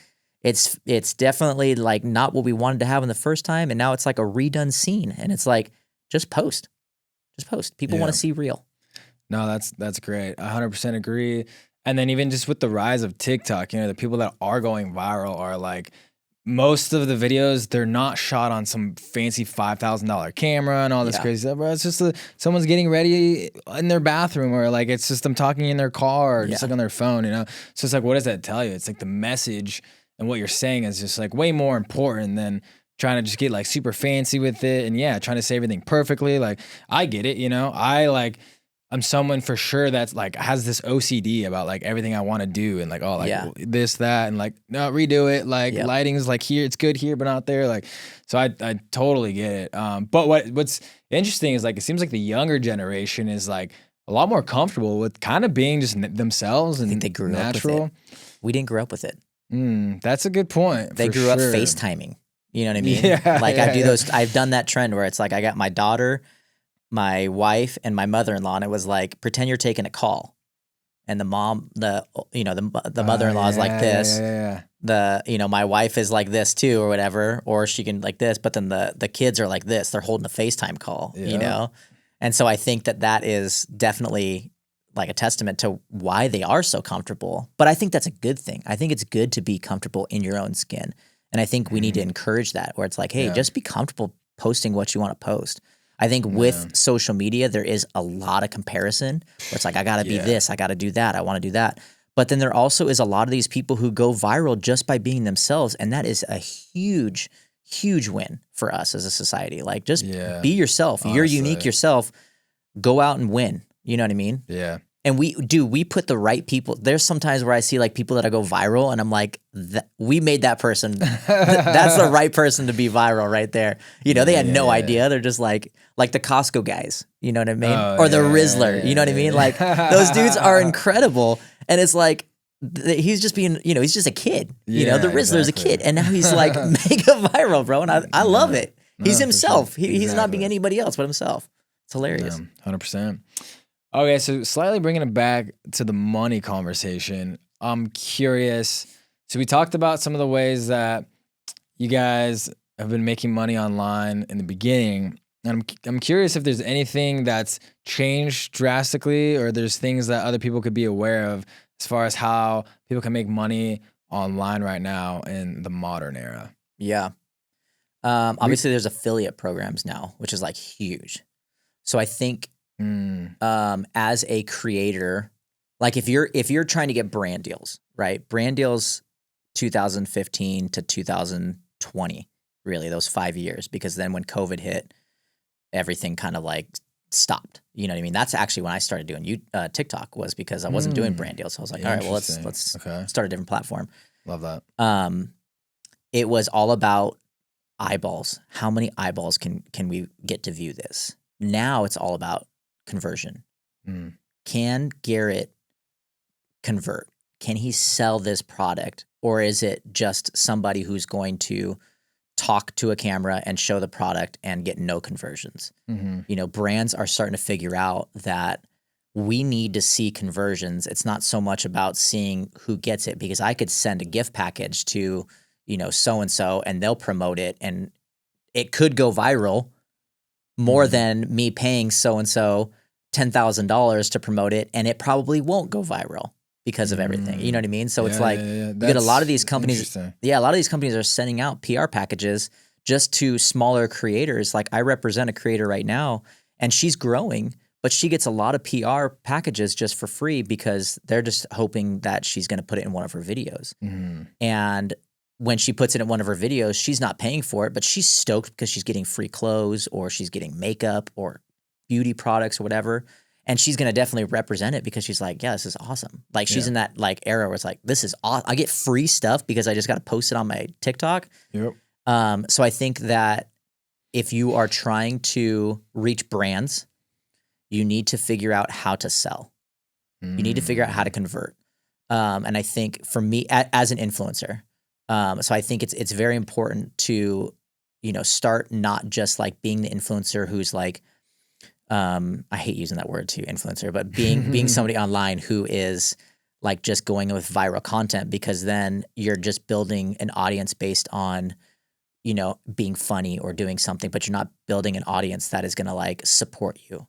definitely like not what we wanted to have in the first time. And now it's like a redone scene. And it's like, just post. People want to see real. No, that's great. 100% agree. And then even just with the rise of TikTok, the people that are going viral are like, most of the videos, they're not shot on some fancy $5,000 camera and all this crazy stuff, bro. It's just someone's getting ready in their bathroom, or like it's just them talking in their car, or just like on their phone, So it's like, what does that tell you? It's like the message and what you're saying is just like way more important than trying to just get like super fancy with it and trying to say everything perfectly. Like, I get it, I'm someone for sure that's like has this OCD about like everything I want to do, and like, oh, like this, that, and like, no, redo it. Like lighting's like here, it's good here, but not there. Like, so I totally get it. But what's interesting is like, it seems like the younger generation is like a lot more comfortable with kind of being just themselves, and I think they grew natural. up with it. We didn't grow up with it. That's a good point. They grew up FaceTiming. You know what I mean? I've done that trend where it's like, I got my daughter, my wife, and my mother-in-law, and it was like, pretend you're taking a call, and the mother-in-law is like this. My wife is like this too, or whatever, or she can like this, but then the kids are like this. They're holding a FaceTime call, And so I think that is definitely like a testament to why they are so comfortable. But I think that's a good thing. I think it's good to be comfortable in your own skin. And I think we need to encourage that, where it's like, hey, just be comfortable posting what you want to post. I think with social media, there is a lot of comparison where it's like, I got to be this, I got to do that, I want to do that. But then there also is a lot of these people who go viral just by being themselves. And that is a huge, huge win for us as a society. Like, just be yourself. Honestly. You're unique yourself. Go out and win. You know what I mean? Yeah. And we put the right people. There's sometimes where I see like people that I go viral and I'm like, we made that person. That's the right person to be viral right there. You know, they had no idea. They're just like the Costco guys, you know what I mean? Or the Rizzler, you know what I mean? Like those dudes are incredible. And it's like, he's just being, you know, he's just a kid. You know, the Rizzler's a kid. And now he's like mega viral, bro. And I love it. He's himself. Sure. He's not being anybody else but himself. It's hilarious. 100%. Okay, so slightly bringing it back to the money conversation, I'm curious. So we talked about some of the ways that you guys have been making money online in the beginning. And I'm curious if there's anything that's changed drastically, or there's things that other people could be aware of as far as how people can make money online right now in the modern era. Yeah. Obviously, there's affiliate programs now, which is like huge. So I think as a creator, like if you're trying to get brand deals, right? Brand deals 2015 to 2020, really, those 5 years, because then when COVID hit, everything kind of like stopped. You know what I mean? That's actually when I started doing TikTok, was because I wasn't doing brand deals. So I was like, all right, well, let's start a different platform. Love that. It was all about eyeballs. How many eyeballs can we get to view this? Now it's all about conversion. Can Garrett convert? Can he sell this product? Or is it just somebody who's going to talk to a camera and show the product and get no conversions? You know, brands are starting to figure out that we need to see conversions. It's not so much about seeing who gets it, because I could send a gift package to, you know, so-and-so and they'll promote it and it could go viral more than me paying so-and-so $10,000 to promote it, and it probably won't go viral because of everything. You know what I mean? So it's like you get a lot of these companies. Yeah, a lot of these companies are sending out PR packages just to smaller creators. Like I represent a creator right now, and she's growing, but she gets a lot of PR packages just for free because they're just hoping that she's going to put it in one of her videos. And when she puts it in one of her videos, she's not paying for it, but she's stoked because she's getting free clothes, or she's getting makeup or beauty products or whatever. And she's going to definitely represent it because she's like, yeah, this is awesome. Like she's in that like era where it's like, this is awesome. I get free stuff because I just got to post it on my TikTok. So I think that if you are trying to reach brands, you need to figure out how to sell. You need to figure out how to convert. And I think for me as an influencer, so I think it's very important to, you know, start not just like being the influencer who's like, I hate using that word too, influencer, but being somebody online who is like just going with viral content, because then you're just building an audience based on, you know, being funny or doing something, but you're not building an audience that is going to like support you.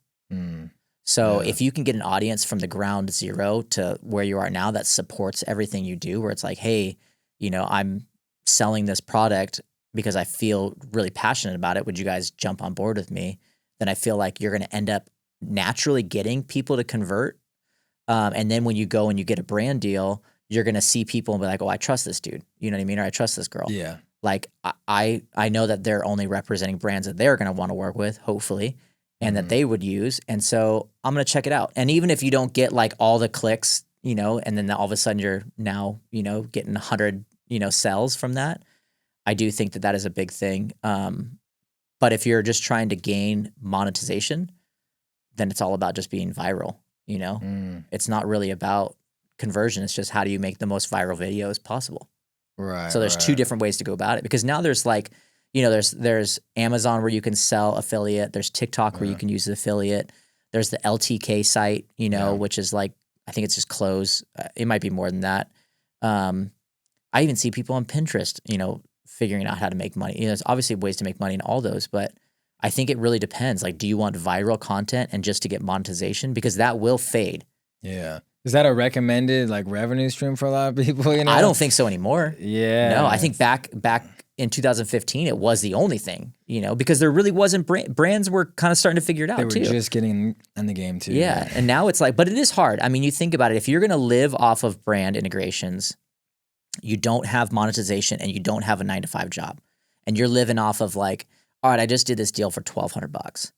So if you can get an audience from the ground zero to where you are now that supports everything you do, where it's like, hey, you know, I'm selling this product because I feel really passionate about it. Would you guys jump on board with me? Then I feel like you're going to end up naturally getting people to convert. And then when you go and you get a brand deal, you're going to see people and be like, oh, I trust this dude. You know what I mean? Or I trust this girl. Yeah. Like I know that they're only representing brands that they're going to want to work with, hopefully, and that they would use. And so I'm going to check it out. And even if you don't get like all the clicks, you know, and then all of a sudden you're now, you know, getting 100, you know, sales from that, I do think that is a big thing. But if you're just trying to gain monetization, then it's all about just being viral, you know? It's not really about conversion. It's just how do you make the most viral videos possible? Right. So there's two different ways to go about it, because now there's like, you know, there's Amazon where you can sell affiliate. There's TikTok where you can use the affiliate. There's the LTK site, you know, which is like, I think it's just clothes. It might be more than that. I even see people on Pinterest, you know, figuring out how to make money. You know, there's obviously ways to make money in all those, but I think it really depends. Like, do you want viral content and just to get monetization? Because that will fade. Yeah. Is that a recommended like revenue stream for a lot of people? You know, I don't think so anymore. Yeah. No, I think back in 2015, it was the only thing, because there really wasn't brands were kind of starting to figure it out They were too. just getting in the game too. Yeah. And now it's like, but it is hard. I mean, you think about it. If you're going to live off of brand integrations, you don't have monetization and you don't have a 9-to-5 job, and you're living off of like, all right, I just did this deal for $1,200.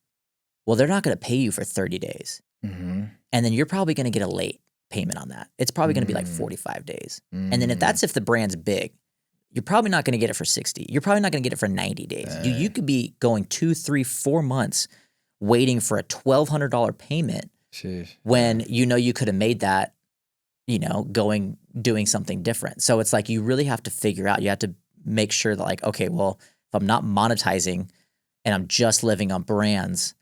Well, they're not going to pay you for 30 days. Mm-hmm. And then you're probably going to get a late payment on that. It's probably going to be like 45 days. And then if the brand's big, you're probably not going to get it for 60. You're probably not going to get it for 90 days. Dude, you could be going 2, 3, 4 months waiting for a $1,200 payment. Sheesh. When you could have made that, doing something different. So it's like you really have to figure out, you have to make sure that like, okay, well, if I'm not monetizing and I'm just living on brands,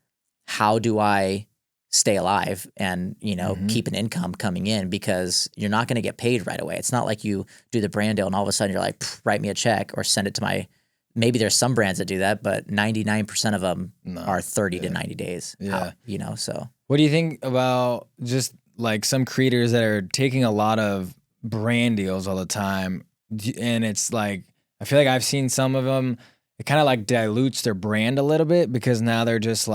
how do I stay alive and, keep an income coming in? Because you're not going to get paid right away. It's not like you do the brand deal and all of a sudden you're like, write me a check or send it to maybe there's some brands that do that, but 99% of them are 30 to 90 days. Yeah. So. What do you think about just like some creators that are taking a lot of brand deals all the time? And it's like, I feel like I've seen some of them, it kind of like dilutes their brand a little bit because now they're just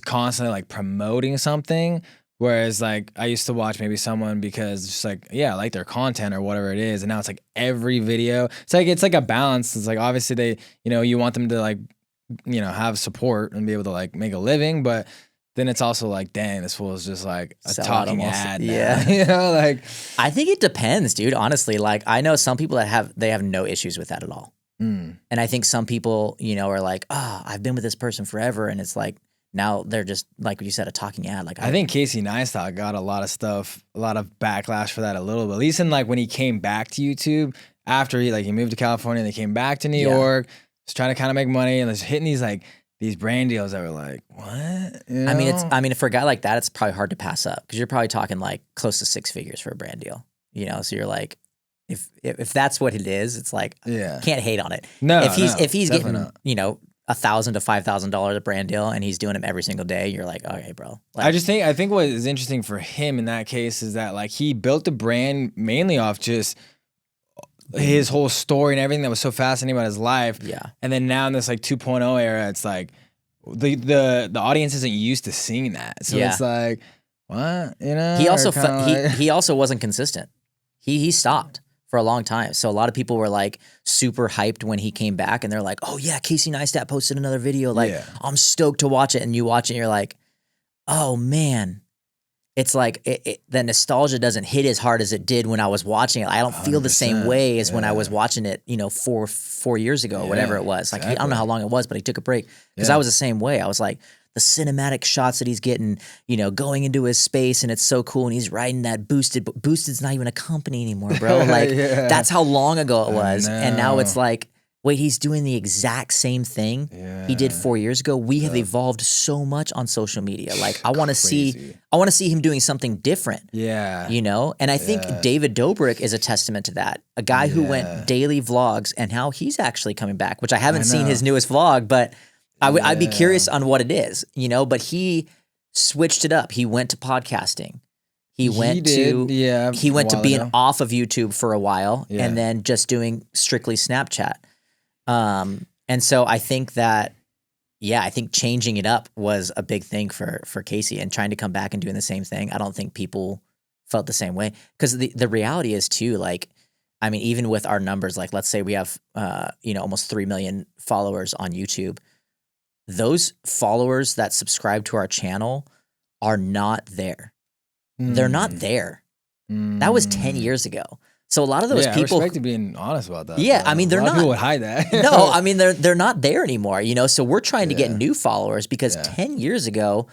constantly like promoting something. Whereas like I used to watch maybe someone because just like, yeah, I like their content or whatever it is. And now it's like every video, it's like a balance. It's like, obviously they, you want them to like, have support and be able to like make a living, but then it's also like, dang, this fool is just like a talking ad. Yeah. Like I think it depends, dude. Honestly, like I know some people that have no issues with that at all. And I think some people, are like, I've been with this person forever. And it's like, now they're just, like you said, a talking ad. Like I think Casey Neistat got a lot of backlash for that a little bit. At least in like when he came back to YouTube after he moved to California and they came back to New York, was trying to kind of make money and was hitting these brand deals that were like, what? I mean, for a guy like that, it's probably hard to pass up because you're probably talking like close to 6 figures for a brand deal. So you're like, if that's what it is, it's like, can't hate on it. No, if he's getting, not. $1,000 to $5,000 a brand deal and he's doing them every single day, you're like, okay, bro. Like, I think what is interesting for him in that case is that like he built the brand mainly off just his whole story and everything that was so fascinating about his life. Yeah. And then now in this like 2.0 era, it's like the audience isn't used to seeing that. So it's like, what? He also wasn't consistent. He stopped for a long time. So a lot of people were like super hyped when he came back and they're like, oh yeah, Casey Neistat posted another video. Like I'm stoked to watch it. And you watch it and you're like, oh man, it's like the nostalgia doesn't hit as hard as it did when I was watching it. I don't feel the same way as when I was watching it, 4 years ago or whatever it was. Like, I don't know how long it was, but he took a break because I was the same way. I was like, the cinematic shots that he's getting, going into his space and it's so cool. And he's riding that Boosted, but Boosted's not even a company anymore, bro. Like that's how long ago it was. And now it's like, wait, he's doing the exact same thing he did 4 years ago. We have evolved so much on social media. Like I want to see him doing something different. Yeah. And I think David Dobrik is a testament to that. A guy who went daily vlogs and how he's actually coming back, which I haven't seen his newest vlog, but I'd be curious on what it is, but he switched it up. He went to podcasting. He went to being off of YouTube for a while and then just doing strictly Snapchat. And so I think that, I think changing it up was a big thing for Casey and trying to come back and doing the same thing. I don't think people felt the same way because the reality is too, like, I mean, even with our numbers, like let's say we have, almost 3 million followers on YouTube. Those followers that subscribe to our channel are not there. They're not there. That was 10 years ago. So a lot of those people, I respect you being honest about that. Yeah, I mean, they're not. People would hide that. No, I mean they're not there anymore. So we're trying to get new followers because 10 years ago,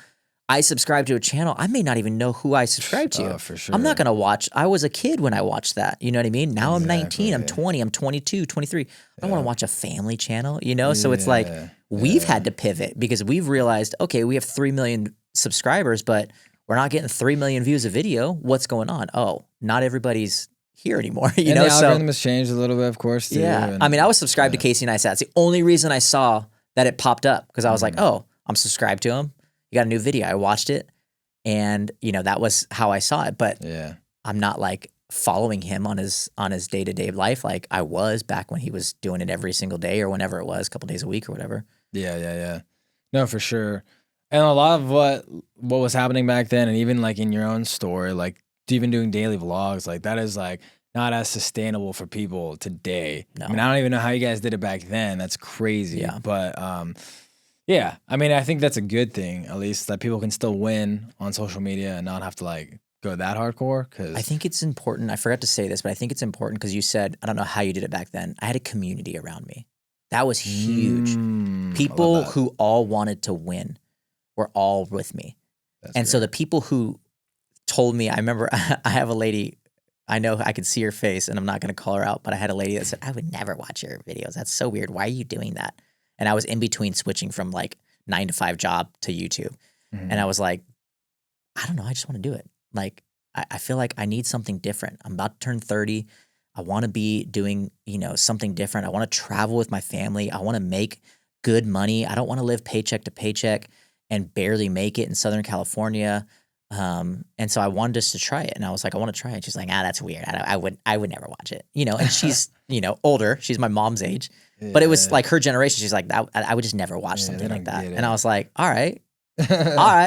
I subscribed to a channel. I may not even know who I subscribed to. Oh, for sure. I'm not gonna watch. I was a kid when I watched that. You know what I mean? Now I'm 19. I'm 20. I'm 22. 23. I don't want to watch a family channel. So it's like we've had to pivot because we've realized, okay, we have 3 million subscribers, but we're not getting 3 million views a video. What's going on? Oh, not everybody's here anymore. And the algorithm has changed a little bit, of course. Too, I mean, I was subscribed to Casey Neistat. It's the only reason I saw that it popped up because I was like, oh, I'm subscribed to him. You got a new video. I watched it, and that was how I saw it. But I'm not like following him on his day-to-day life like I was back when he was doing it every single day or whenever it was, a couple days a week or whatever. Yeah. No, for sure. And a lot of what was happening back then, and even like in your own story, like even doing daily vlogs, like that is like not as sustainable for people today. No. I mean, I don't even know how you guys did it back then. That's crazy. Yeah. But yeah, I mean, I think that's a good thing, at least that people can still win on social media and not have to like go that hardcore. Cause I think it's important. I forgot to say this, but I think it's important because you said, I don't know how you did it back then. I had a community around me. That was huge. People who all wanted to win were all with me. And so the people who told me, I remember I have a lady, I know I could see her face and I'm not going to call her out, but I had a lady that said, I would never watch your videos. That's so weird. Why are you doing that? And I was in between switching from like 9-to-5 job to YouTube. And I was like, I don't know. I just want to do it. Like, I feel like I need something different. I'm about to turn 30. I want to be doing, something different. I want to travel with my family. I want to make good money. I don't want to live paycheck to paycheck and barely make it in Southern California. And so I wanted us to try it. And I was like, I want to try it. She's like, that's weird. I would never watch it. And she's, older. She's my mom's age. Yeah. But it was like her generation. She's like, I would just never watch something like that. And I was like, all right,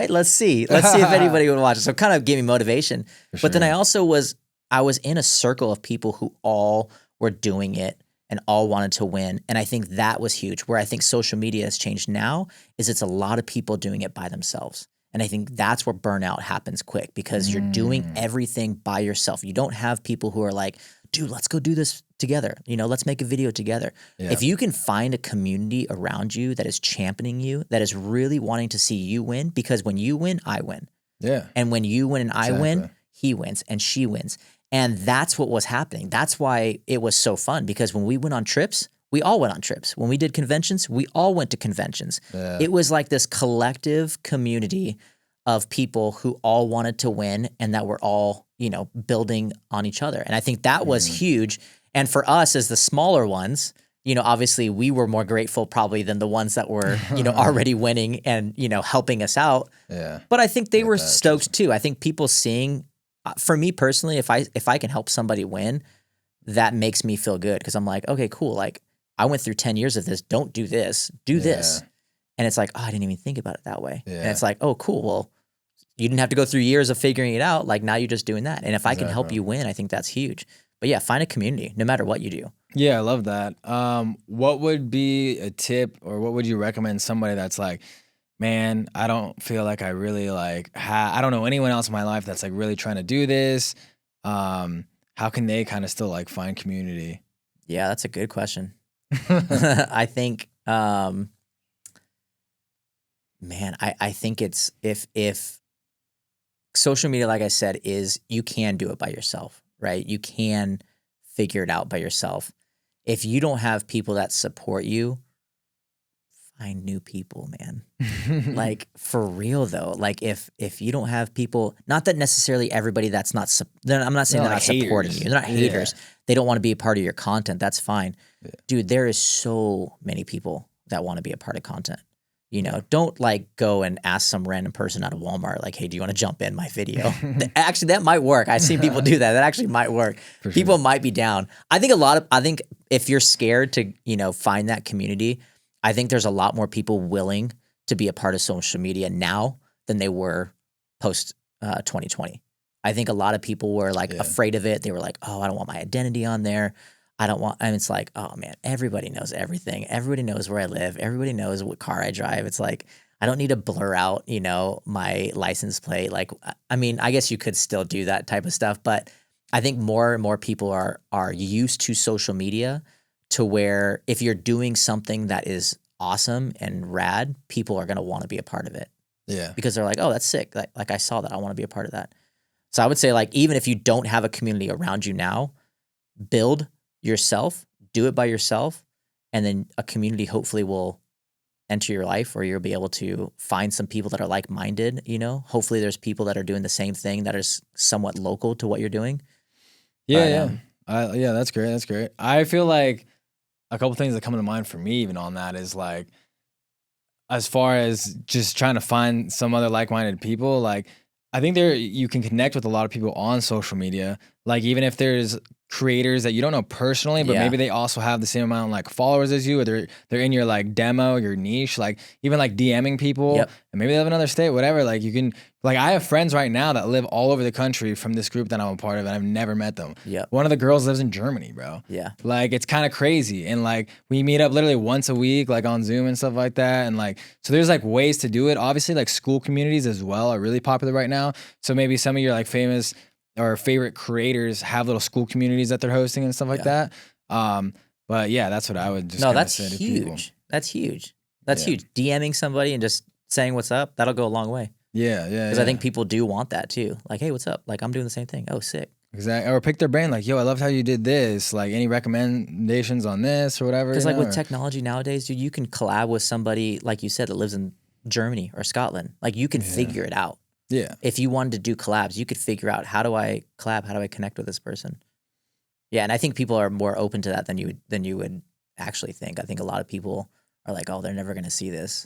let's see. Let's see if anybody would watch it. So it kind of gave me motivation. But then I was in a circle of people who all were doing it and all wanted to win. And I think that was huge. Where I think social media has changed now is it's a lot of people doing it by themselves. And I think that's where burnout happens quick because you're doing everything by yourself. You don't have people who are like, dude, let's go do this together. Let's make a video together. Yeah. If you can find a community around you that is championing you, that is really wanting to see you win, because when you win, I win. Yeah. And when you win and I win, he wins and she wins. And that's what was happening. That's why it was so fun, because when we went on trips, we all went on trips. When we did conventions, we all went to conventions. Yeah. It was like this collective community of people who all wanted to win and that were all, building on each other. And I think that was huge. And for us as the smaller ones, obviously we were more grateful probably than the ones that were, already winning and, helping us out. Yeah. But I think they were stoked too. I think people seeing, for me personally, if I can help somebody win, that makes me feel good. Cause I'm like, okay, cool. Like I went through 10 years of this. Don't do this, do this. And it's like, oh, I didn't even think about it that way. Yeah. And it's like, oh, cool. Well, you didn't have to go through years of figuring it out. Like now you're just doing that. And if I can help you win, I think that's huge. But yeah, find a community no matter what you do. Yeah, I love that. What would be a tip or what would you recommend somebody that's like, man, I don't feel like I really like, I don't know anyone else in my life that's like really trying to do this. How can they kind of still like find community? Yeah, that's a good question. I think, I think it's if social media, like I said, is you can do it by yourself, right? You can figure it out by yourself. If you don't have people that support you, find new people, man. Like for real though, like if you don't have people, not that necessarily everybody that's not, I'm not saying they're not supporting you. They're not haters. Yeah. They don't want to be a part of your content. That's fine. Yeah. Dude, there is so many people that want to be a part of content. Don't like go and ask some random person out of Walmart, like, hey, do you want to jump in my video? Actually, that might work. I've seen people do that. That actually might work. People might be down. I think if you're scared to, find that community, I think there's a lot more people willing to be a part of social media now than they were post 2020. I think a lot of people were like afraid of it. They were like, oh, I don't want my identity on there. And it's like, oh man, everybody knows everything. Everybody knows where I live. Everybody knows what car I drive. It's like, I don't need to blur out, my license plate. Like, I mean, I guess you could still do that type of stuff, but I think more and more people are used to social media to where if you're doing something that is awesome and rad, people are going to want to be a part of it. Yeah. Because they're like, oh, that's sick. Like I saw that. I want to be a part of that. So I would say like, even if you don't have a community around you now, build yourself, do it by yourself, and then a community hopefully will enter your life where you'll be able to find some people that are like-minded, hopefully there's people that are doing the same thing that is somewhat local to what you're doing. Yeah. Yeah, that's great. That's great. I feel like a couple things that come to mind for me even on that is like, as far as just trying to find some other like-minded people, like I think you can connect with a lot of people on social media. Like even if there's creators that you don't know personally, but Yeah. maybe they also have the same amount of like followers as you, or they're in your like demo, your niche, like even like DMing people, Yep. and maybe they live in another state, whatever. Like you can, like I have friends right now that live all over the country from this group that I'm a part of, and I've never met them. Yep. One of the girls lives in Germany, bro. Yeah. Like it's kind of crazy, and like we meet up literally once a week, like on Zoom and stuff like that, and like so there's like ways to do it. Obviously, like school communities as well are really popular right now. So maybe some of your like famous or favorite creators have little school communities that they're hosting and stuff like that. But yeah, that's what I would just No, kinda that's say to people. huge. That's huge. That's Yeah. huge. DMing somebody and just saying what's up, that'll go a long way. Yeah, yeah. Because I think people do want that too. Like, hey, what's up? Like, I'm doing the same thing. Oh, sick. exactly. Or pick their brain, like, yo, I loved how you did this. Like, any recommendations on this or whatever? Because you like know, with technology nowadays, dude, you can collab with somebody, like you said, that lives in Germany or Scotland. Like you can figure it out. yeah, If you wanted to do collabs, you could figure out, how do I collab? How do I connect with this person? Yeah, and I think people are more open to that than you would actually think. I think a lot of people are like, oh, they're never going to see this.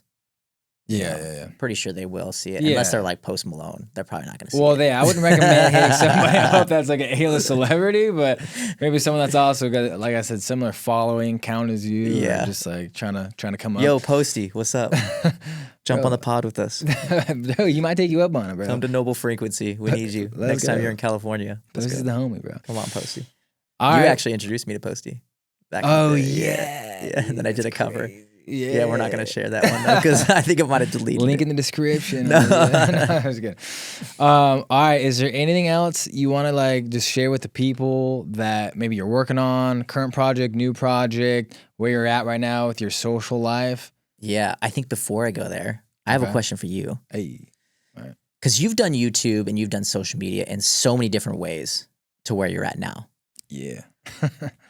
yeah, know, yeah. Pretty sure they will see it. Yeah. Unless they're like Post Malone. They're probably not going to see Well, it. I wouldn't recommend hitting somebody up that's like a A-list celebrity, but maybe someone that's also got, like I said, similar following count as you. Yeah. Or just like trying to come up. Yo, Posty, what's up? Jump on the pod with us. Bro, he might take you up on it, bro. Come to Noble Frequency. We need you. Let's Next time go. you're in California. Let's This is go. the homie, bro. Come on, Posty. All You right. actually introduced me to Posty. Back in Oh the day. yeah. Yeah. And then I did a cover. Crazy. Yeah, we're not going to share that one though, because I think I might have deleted Link it. in the description. No. No, I was good. All right. Is there anything else you want to like just share with the people that maybe you're working on, current project, new project, where you're at right now with your social life? Yeah, I think before I go there, I have a Okay. question for you. Hey. Because you've done YouTube and you've done social media in so many different ways to where you're at now. Yeah.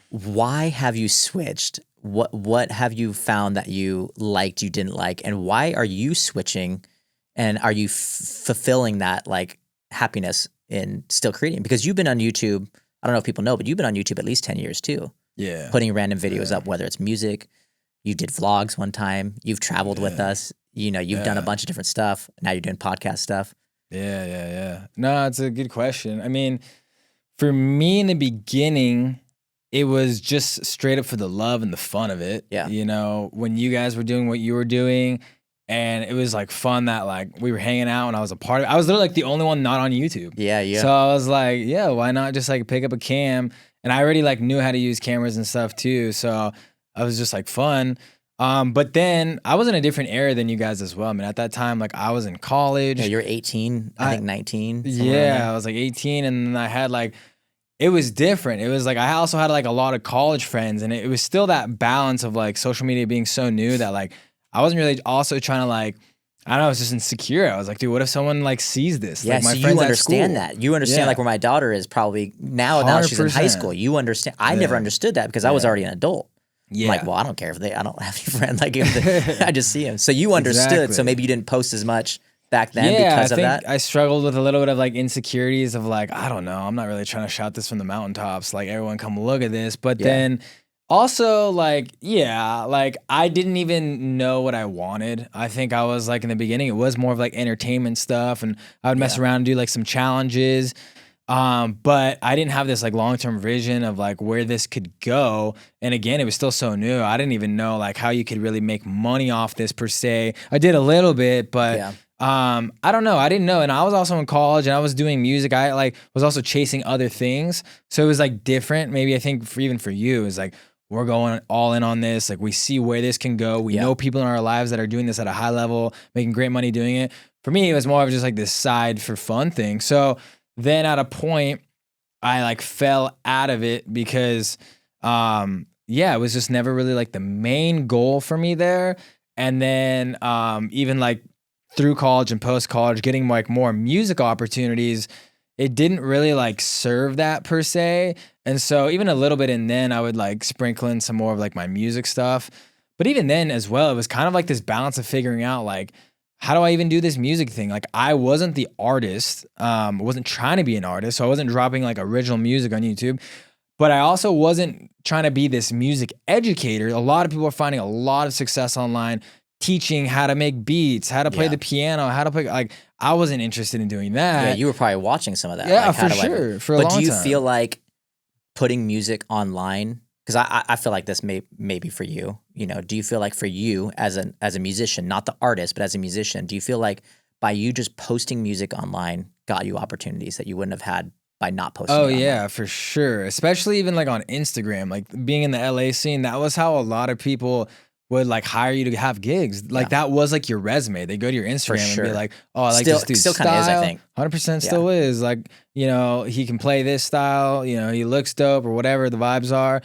Why have you switched? What have you found that you liked, you didn't like, and why are you switching? And are you fulfilling that like happiness in still creating? Because you've been on YouTube. I don't know if people know, but you've been on YouTube at least 10 years too, Yeah. putting random videos up, whether it's music. You did vlogs one time. You've traveled with us. You know, you've done a bunch of different stuff. Now you're doing podcast stuff. Yeah. No, it's a good question. I mean, for me in the beginning, it was just straight up for the love and the fun of it. Yeah. You know, when you guys were doing what you were doing, and it was like fun that like we were hanging out and I was a part of it. I was literally like the only one not on YouTube. Yeah. So I was like, yeah, why not just like pick up a cam? And I already like knew how to use cameras and stuff too. So I was just like fun. But then I was in a different era than you guys as well. I mean, at that time, like I was in college. Yeah, you're 18, I think 19. somewhere around Yeah, there. I was like 18, and then I had like, it was different. It was like I also had like a lot of college friends, and it was still that balance of like social media being so new that like I wasn't really also trying to like, I don't know, I was just insecure. I was like, dude, what if someone like sees this? Yeah, like my so friends you at understand school. that. You understand Yeah. like where my daughter is probably now she's in high 100%. school. You understand. I never Yeah. understood that because I was already an adult. Yeah. I'm like, well, I don't care if I don't have any friends. Like, I just see him. So you understood. So Exactly. maybe you didn't post as much back then yeah, because I of think that. I struggled with a little bit of like insecurities of like, I don't know, I'm not really trying to shout this from the mountaintops. Like everyone come look at this. But Yeah. then also like, yeah, like I didn't even know what I wanted. I think I was like in the beginning, it was more of like entertainment stuff, and I would mess around and do like some challenges. But I didn't have this like long-term vision of like where this could go. And again, it was still so new. I didn't even know like how you could really make money off this per se. I did a little bit, but Yeah. I don't know. I didn't know. And I was also in college and I was doing music. I like was also chasing other things. So it was like different. Maybe I think even for you is like, we're going all in on this. Like we see where this can go. We know people in our lives that are doing this at a high level, making great money doing it. For me, it was more of just like this side for fun thing. So then at a point, I like fell out of it because, it was just never really like the main goal for me there. And then even like through college and post college, getting like more music opportunities, it didn't really like serve that per se. And so even a little bit in then I would like sprinkle in some more of like my music stuff. But even then as well, it was kind of like this balance of figuring out like, how do I even do this music thing? Like I wasn't the artist. I wasn't trying to be an artist. So I wasn't dropping like original music on YouTube. But I also wasn't trying to be this music educator. A lot of people are finding a lot of success online teaching how to make beats, how to play the piano, how to play. Like I wasn't interested in doing that. Yeah, you were probably watching some of that. Yeah, like, for sure. For a long time. But do you feel like putting music online, because I feel like this may be for you, you know, do you feel like for you as a musician, not the artist, but as a musician, do you feel like by you just posting music online got you opportunities that you wouldn't have had by not posting it online? Yeah, for sure. Especially even like on Instagram, like being in the LA scene, that was how a lot of people would like hire you to have gigs. Like that was like your resume. They go to your Instagram and be like, oh, I like this dude's still style. Kind of is, I think. 100% still is. Like, you know, he can play this style, you know, he looks dope or whatever the vibes are.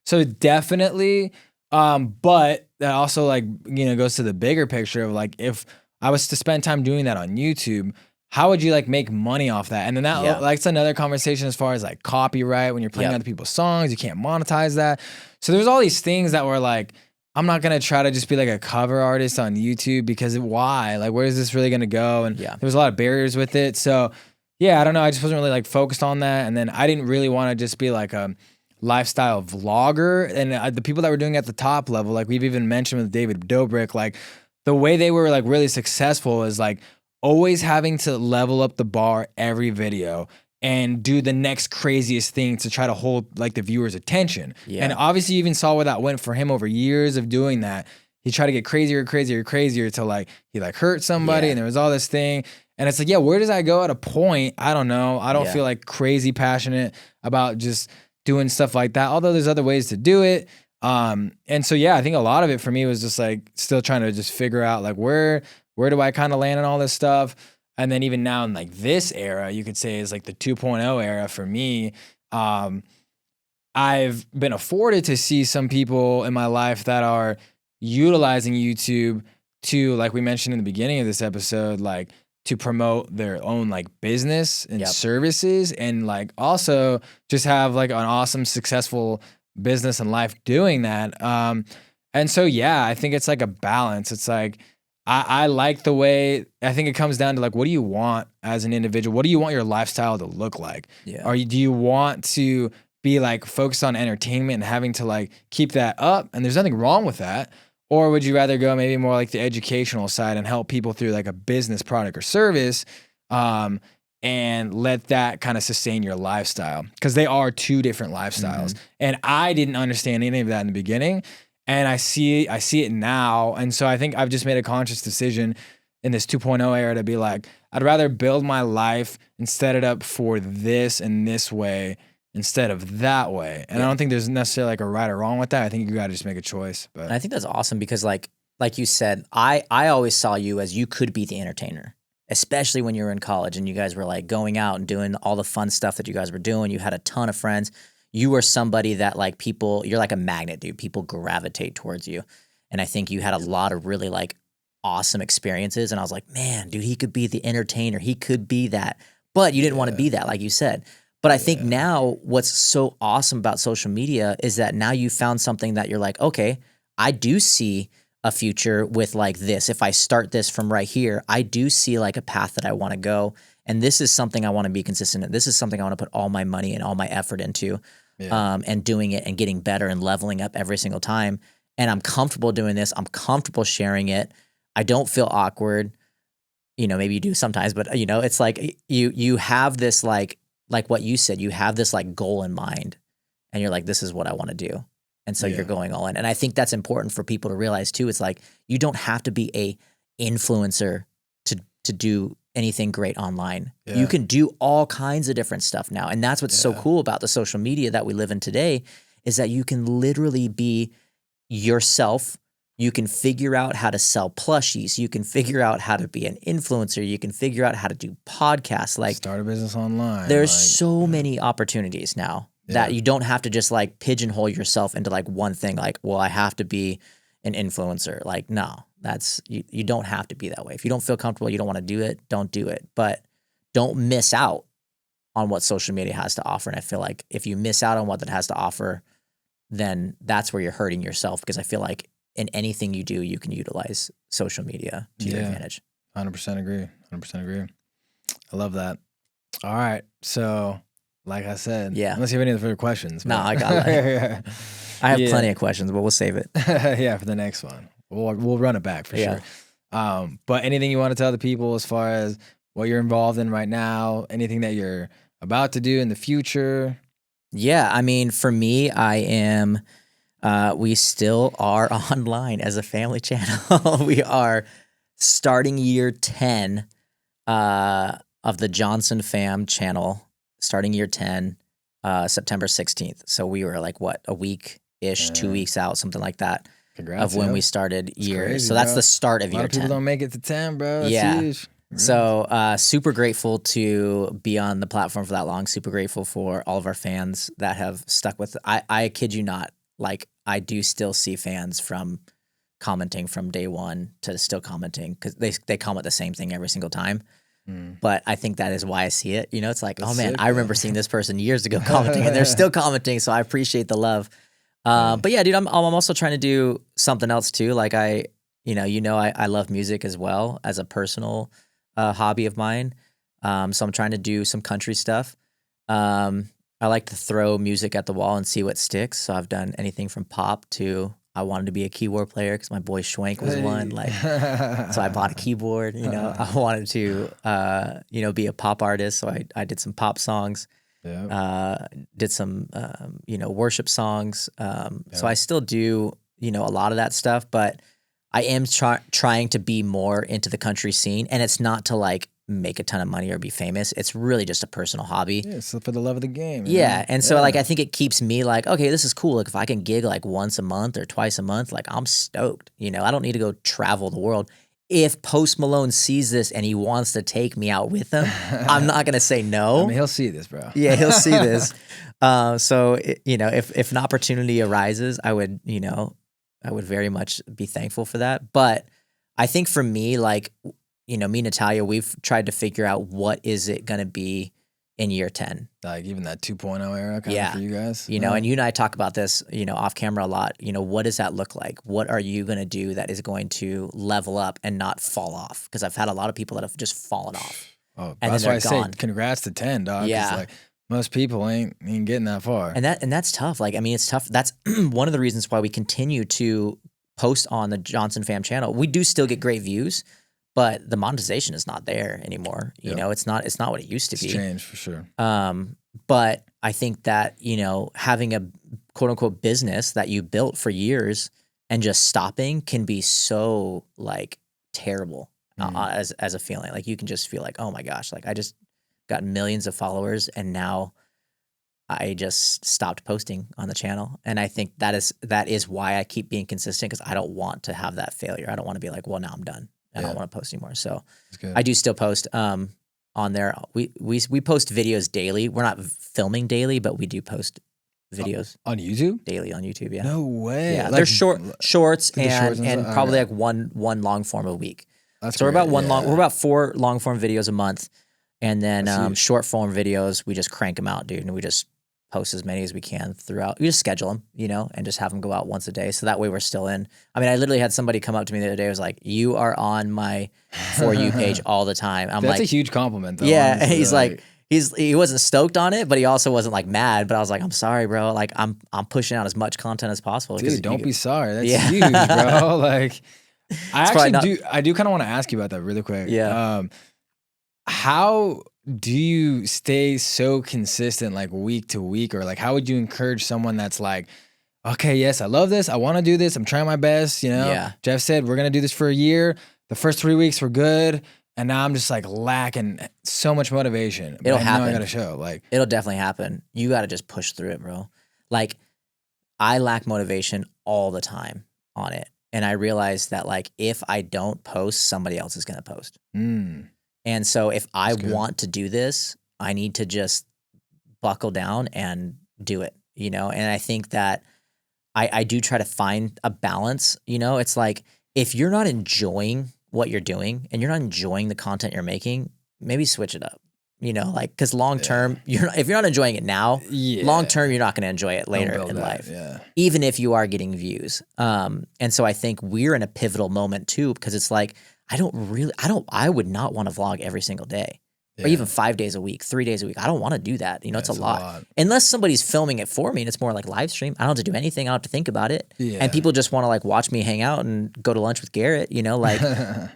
So definitely, but that also like, you know, goes to the bigger picture of like, if I was to spend time doing that on YouTube, how would you like make money off that? And then that like it's another conversation as far as like copyright when you're playing other people's songs, you can't monetize that. So there's all these things that were like, I'm not gonna try to just be like a cover artist on YouTube because why? Like, where is this really gonna go? And there was a lot of barriers with it. So yeah, I don't know. I just wasn't really like focused on that. And then I didn't really want to just be like a lifestyle vlogger. And the people that were doing it at the top level, like we've even mentioned with David Dobrik, like the way they were like really successful is like always having to level up the bar every video and do the next craziest thing to try to hold like the viewer's attention. And obviously you even saw where that went for him over years of doing that. He tried to get crazier till like he like hurt somebody and there was all this thing. And it's like, yeah, where does that go at a point? I don't know. I don't feel like crazy passionate about just doing stuff like that. Although there's other ways to do it. And so, yeah, I think a lot of it for me was just like still trying to just figure out like where do I kind of land in all this stuff? And then even now in like this era, you could say is like the 2.0 era for me. I've been afforded to see some people in my life that are utilizing YouTube to, like we mentioned in the beginning of this episode, like to promote their own like business and services and like also just have like an awesome, successful business and life doing that. And so, yeah, I think it's like a balance. It's like, I like the way, I think it comes down to like, what do you want as an individual? What do you want your lifestyle to look like? Do you want to be like focused on entertainment and having to like keep that up? And there's nothing wrong with that. Or would you rather go maybe more like the educational side and help people through like a business product or service, and let that kind of sustain your lifestyle? Because they are two different lifestyles. And I didn't understand any of that in the beginning. And I see it now. And so I think I've just made a conscious decision in this 2.0 era to be like, I'd rather build my life and set it up for this and this way instead of that way. And I don't think there's necessarily like a right or wrong with that. I think you got to just make a choice. But I think that's awesome because like you said, I always saw you as you could be the entertainer, especially when you were in college and you guys were like going out and doing all the fun stuff that you guys were doing. You had a ton of friends. You were somebody that like you're like a magnet, dude. People gravitate towards you. And I think you had a lot of really like awesome experiences. And I was like, man, dude, he could be the entertainer. He could be that. But you didn't want to be that, like you said. But I think now what's so awesome about social media is that now you found something that you're like, okay, I do see a future with like this. If I start this from right here, I do see like a path that I want to go. And this is something I want to be consistent in. This is something I want to put all my money and all my effort into. And doing it and getting better and leveling up every single time. And I'm comfortable doing this. I'm comfortable sharing it. I don't feel awkward. You know, maybe you do sometimes, but you know, it's like you have this like what you said, you have this like goal in mind and you're like, this is what I want to do. And so you're going all in. And I think that's important for people to realize too. It's like, you don't have to be a influencer to do anything great online. You can do all kinds of different stuff now. And that's what's so cool about the social media that we live in today is that you can literally be yourself. You can figure out how to sell plushies. You can figure out how to be an influencer. You can figure out how to do podcasts. Like start a business online. There's so many opportunities now that you don't have to just like pigeonhole yourself into like one thing. Like, well, I have to be an influencer. Like, no. That's you don't have to be that way. If you don't feel comfortable, you don't want to do it, don't do it. But don't miss out on what social media has to offer. And I feel like if you miss out on what that has to offer, then that's where you're hurting yourself. Because I feel like in anything you do, you can utilize social media to your advantage. 100% agree. 100% agree. I love that. All right. So, like I said, unless you have any further questions. No, I got it. I have plenty of questions, but we'll save it. For the next one. We'll run it back for sure. But anything you want to tell the people as far as what you're involved in right now, anything that you're about to do in the future? Yeah, I mean, for me, I am. We still are online as a family channel. We are starting year 10 of the Johnson Fam channel. Starting year 10, September 16th. So we were like what, a week-ish, 2 weeks out, something like that. Congrats, of when yo. we started That's year. crazy, So that's bro. the start of A lot year of people 10. don't make it to 10, bro. That's Yeah. huge. So super grateful to be on the platform for that long. Super grateful for all of our fans that have stuck with it. I kid you not, like I do still see fans from commenting from day one to still commenting because they comment the same thing every single time. But I think that is why I see it. You know, it's like, That's oh man, sick, I remember seeing this person years ago commenting and they're still commenting. So I appreciate the love. But yeah, dude, I'm also trying to do something else too. Like I love music as well as a personal hobby of mine. So I'm trying to do some country stuff. I like to throw music at the wall and see what sticks. So I've done anything from pop to I wanted to be a keyboard player because my boy Schwank was one. Like, so I bought a keyboard. You know, I wanted to be a pop artist. So I did some pop songs. Yeah. Did some worship songs. So I still do a lot of that stuff, but I am trying to be more into the country scene, and it's not to like make a ton of money or be famous. It's really just a personal hobby. Yeah, so for the love of the game. Yeah, and so like I think it keeps me like, okay, this is cool. Like if I can gig like once a month or twice a month, like I'm stoked. You know, I don't need to go travel the world. If Post Malone sees this and he wants to take me out with him, I'm not gonna say no. I mean, he'll see this, bro. Yeah, he'll see this. So if an opportunity arises, I would very much be thankful for that. But I think for me, like, me and Natalia, we've tried to figure out what is it going to be in year 10. Like even that 2.0 era kind of for you guys. And you and I talk about this, off camera a lot. What does that look like? What are you going to do that is going to level up and not fall off? Because I've had a lot of people that have just fallen off. Oh, and that's then why I gone. say congrats to 10, dog. Yeah. Like, most people ain't getting that far. And that's tough. Like, I mean, it's tough. That's one of the reasons why we continue to post on the Johnson Fam channel. We do still get great views, but the monetization is not there anymore. You know, it's not what it used to be. It's changed for sure. But I think that, having a quote unquote business that you built for years and just stopping can be so like terrible as a feeling. Like you can just feel like, oh my gosh, like I just got millions of followers and now I just stopped posting on the channel. And I think that is why I keep being consistent, because I don't want to have that failure. I don't want to be like, well, now I'm done. I don't want to post anymore. So I do still post on there. We post videos daily. We're not filming daily, but we do post videos on YouTube daily on YouTube. Yeah. No way. Yeah. Like, They're shorts and and probably like one long form a week. That's so we're great. we're about 4 long form videos a month. And then short form videos, we just crank them out, dude. And we just post as many as we can throughout. We just schedule them, and just have them go out once a day. So that way we're still in. I mean, I literally had somebody come up to me the other day. Was like, "You are on my For You page all the time." That's a huge compliment, though. Yeah, honestly. and he's like, he wasn't stoked on it, but he also wasn't like mad. But I was like, I'm sorry, bro. Like I'm pushing out as much content as possible. Dude, don't be sorry. That's huge, bro. Like, I do kind of want to ask you about that really quick. Yeah. How do you stay so consistent, like week to week, or like how would you encourage someone that's like, okay, yes, I love this, I want to do this, I'm trying my best, Yeah. Jeff said we're gonna do this for a year. The first 3 weeks were good, and now I'm just like lacking so much motivation. It'll happen. I gotta show, like, it'll definitely happen. You got to just push through it, bro. Like, I lack motivation all the time on it, and I realize that like if I don't post, somebody else is gonna post. And so if I want to do this, I need to just buckle down and do it, And I think that I do try to find a balance, It's like if you're not enjoying what you're doing and you're not enjoying the content you're making, maybe switch it up, like because long term, if you're not enjoying it now, long term, you're not going to enjoy it later in life, even if you are getting views. And so I think we're in a pivotal moment too, because it's like, I would not want to vlog every single day. or even 5 days a week, 3 days a week. I don't want to do that. It's a lot. Unless somebody's filming it for me and it's more like live stream. I don't have to do anything. I don't have to think about it. Yeah. And people just want to like watch me hang out and go to lunch with Garrett, like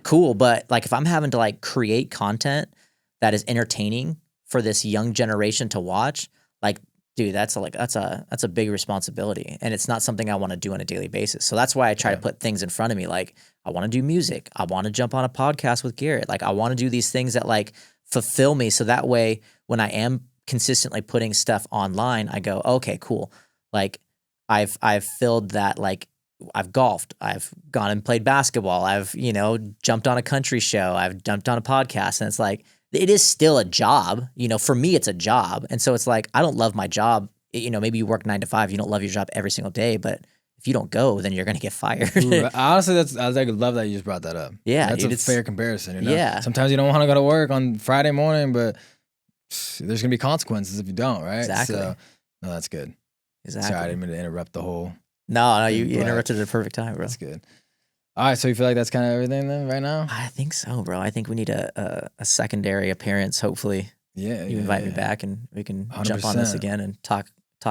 cool. But like if I'm having to like create content that is entertaining for this young generation to watch, like, dude, that's a big responsibility. And it's not something I want to do on a daily basis. So that's why I try to put things in front of me. Like I want to do music. I want to jump on a podcast with Garrett. Like I want to do these things that like fulfill me. So that way when I am consistently putting stuff online, I go, okay, cool. Like I've filled that, like I've golfed, I've gone and played basketball. I've, jumped on a country show. I've jumped on a podcast, and it's like, it is still a job, for me, it's a job. And so it's like, I don't love my job. Maybe you work 9 to 5, you don't love your job every single day, but if you don't go, then you're going to get fired. Ooh, honestly, I love that you just brought that up. Yeah. That's a fair comparison. Yeah. Sometimes you don't want to go to work on Friday morning, but there's going to be consequences if you don't, right? Exactly. So, no, that's good. Exactly. Sorry, I didn't mean to interrupt the whole. No, you interrupted at a perfect time, bro. That's good. All right, so you feel like that's kind of everything then right now? I think so, bro. I think we need a secondary appearance, hopefully. Yeah. You invite me back and we can 100%. Jump on this again and talk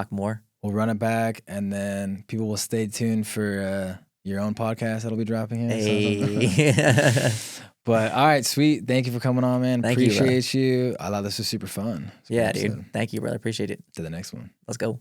more. We'll run it back, and then people will stay tuned for your own podcast that'll be dropping here. Hey. But all right, sweet. Thank you for coming on, man. Thank Appreciate you. I thought this was super fun. Yeah, dude. Thank you, brother. Appreciate it. To the next one. Let's go.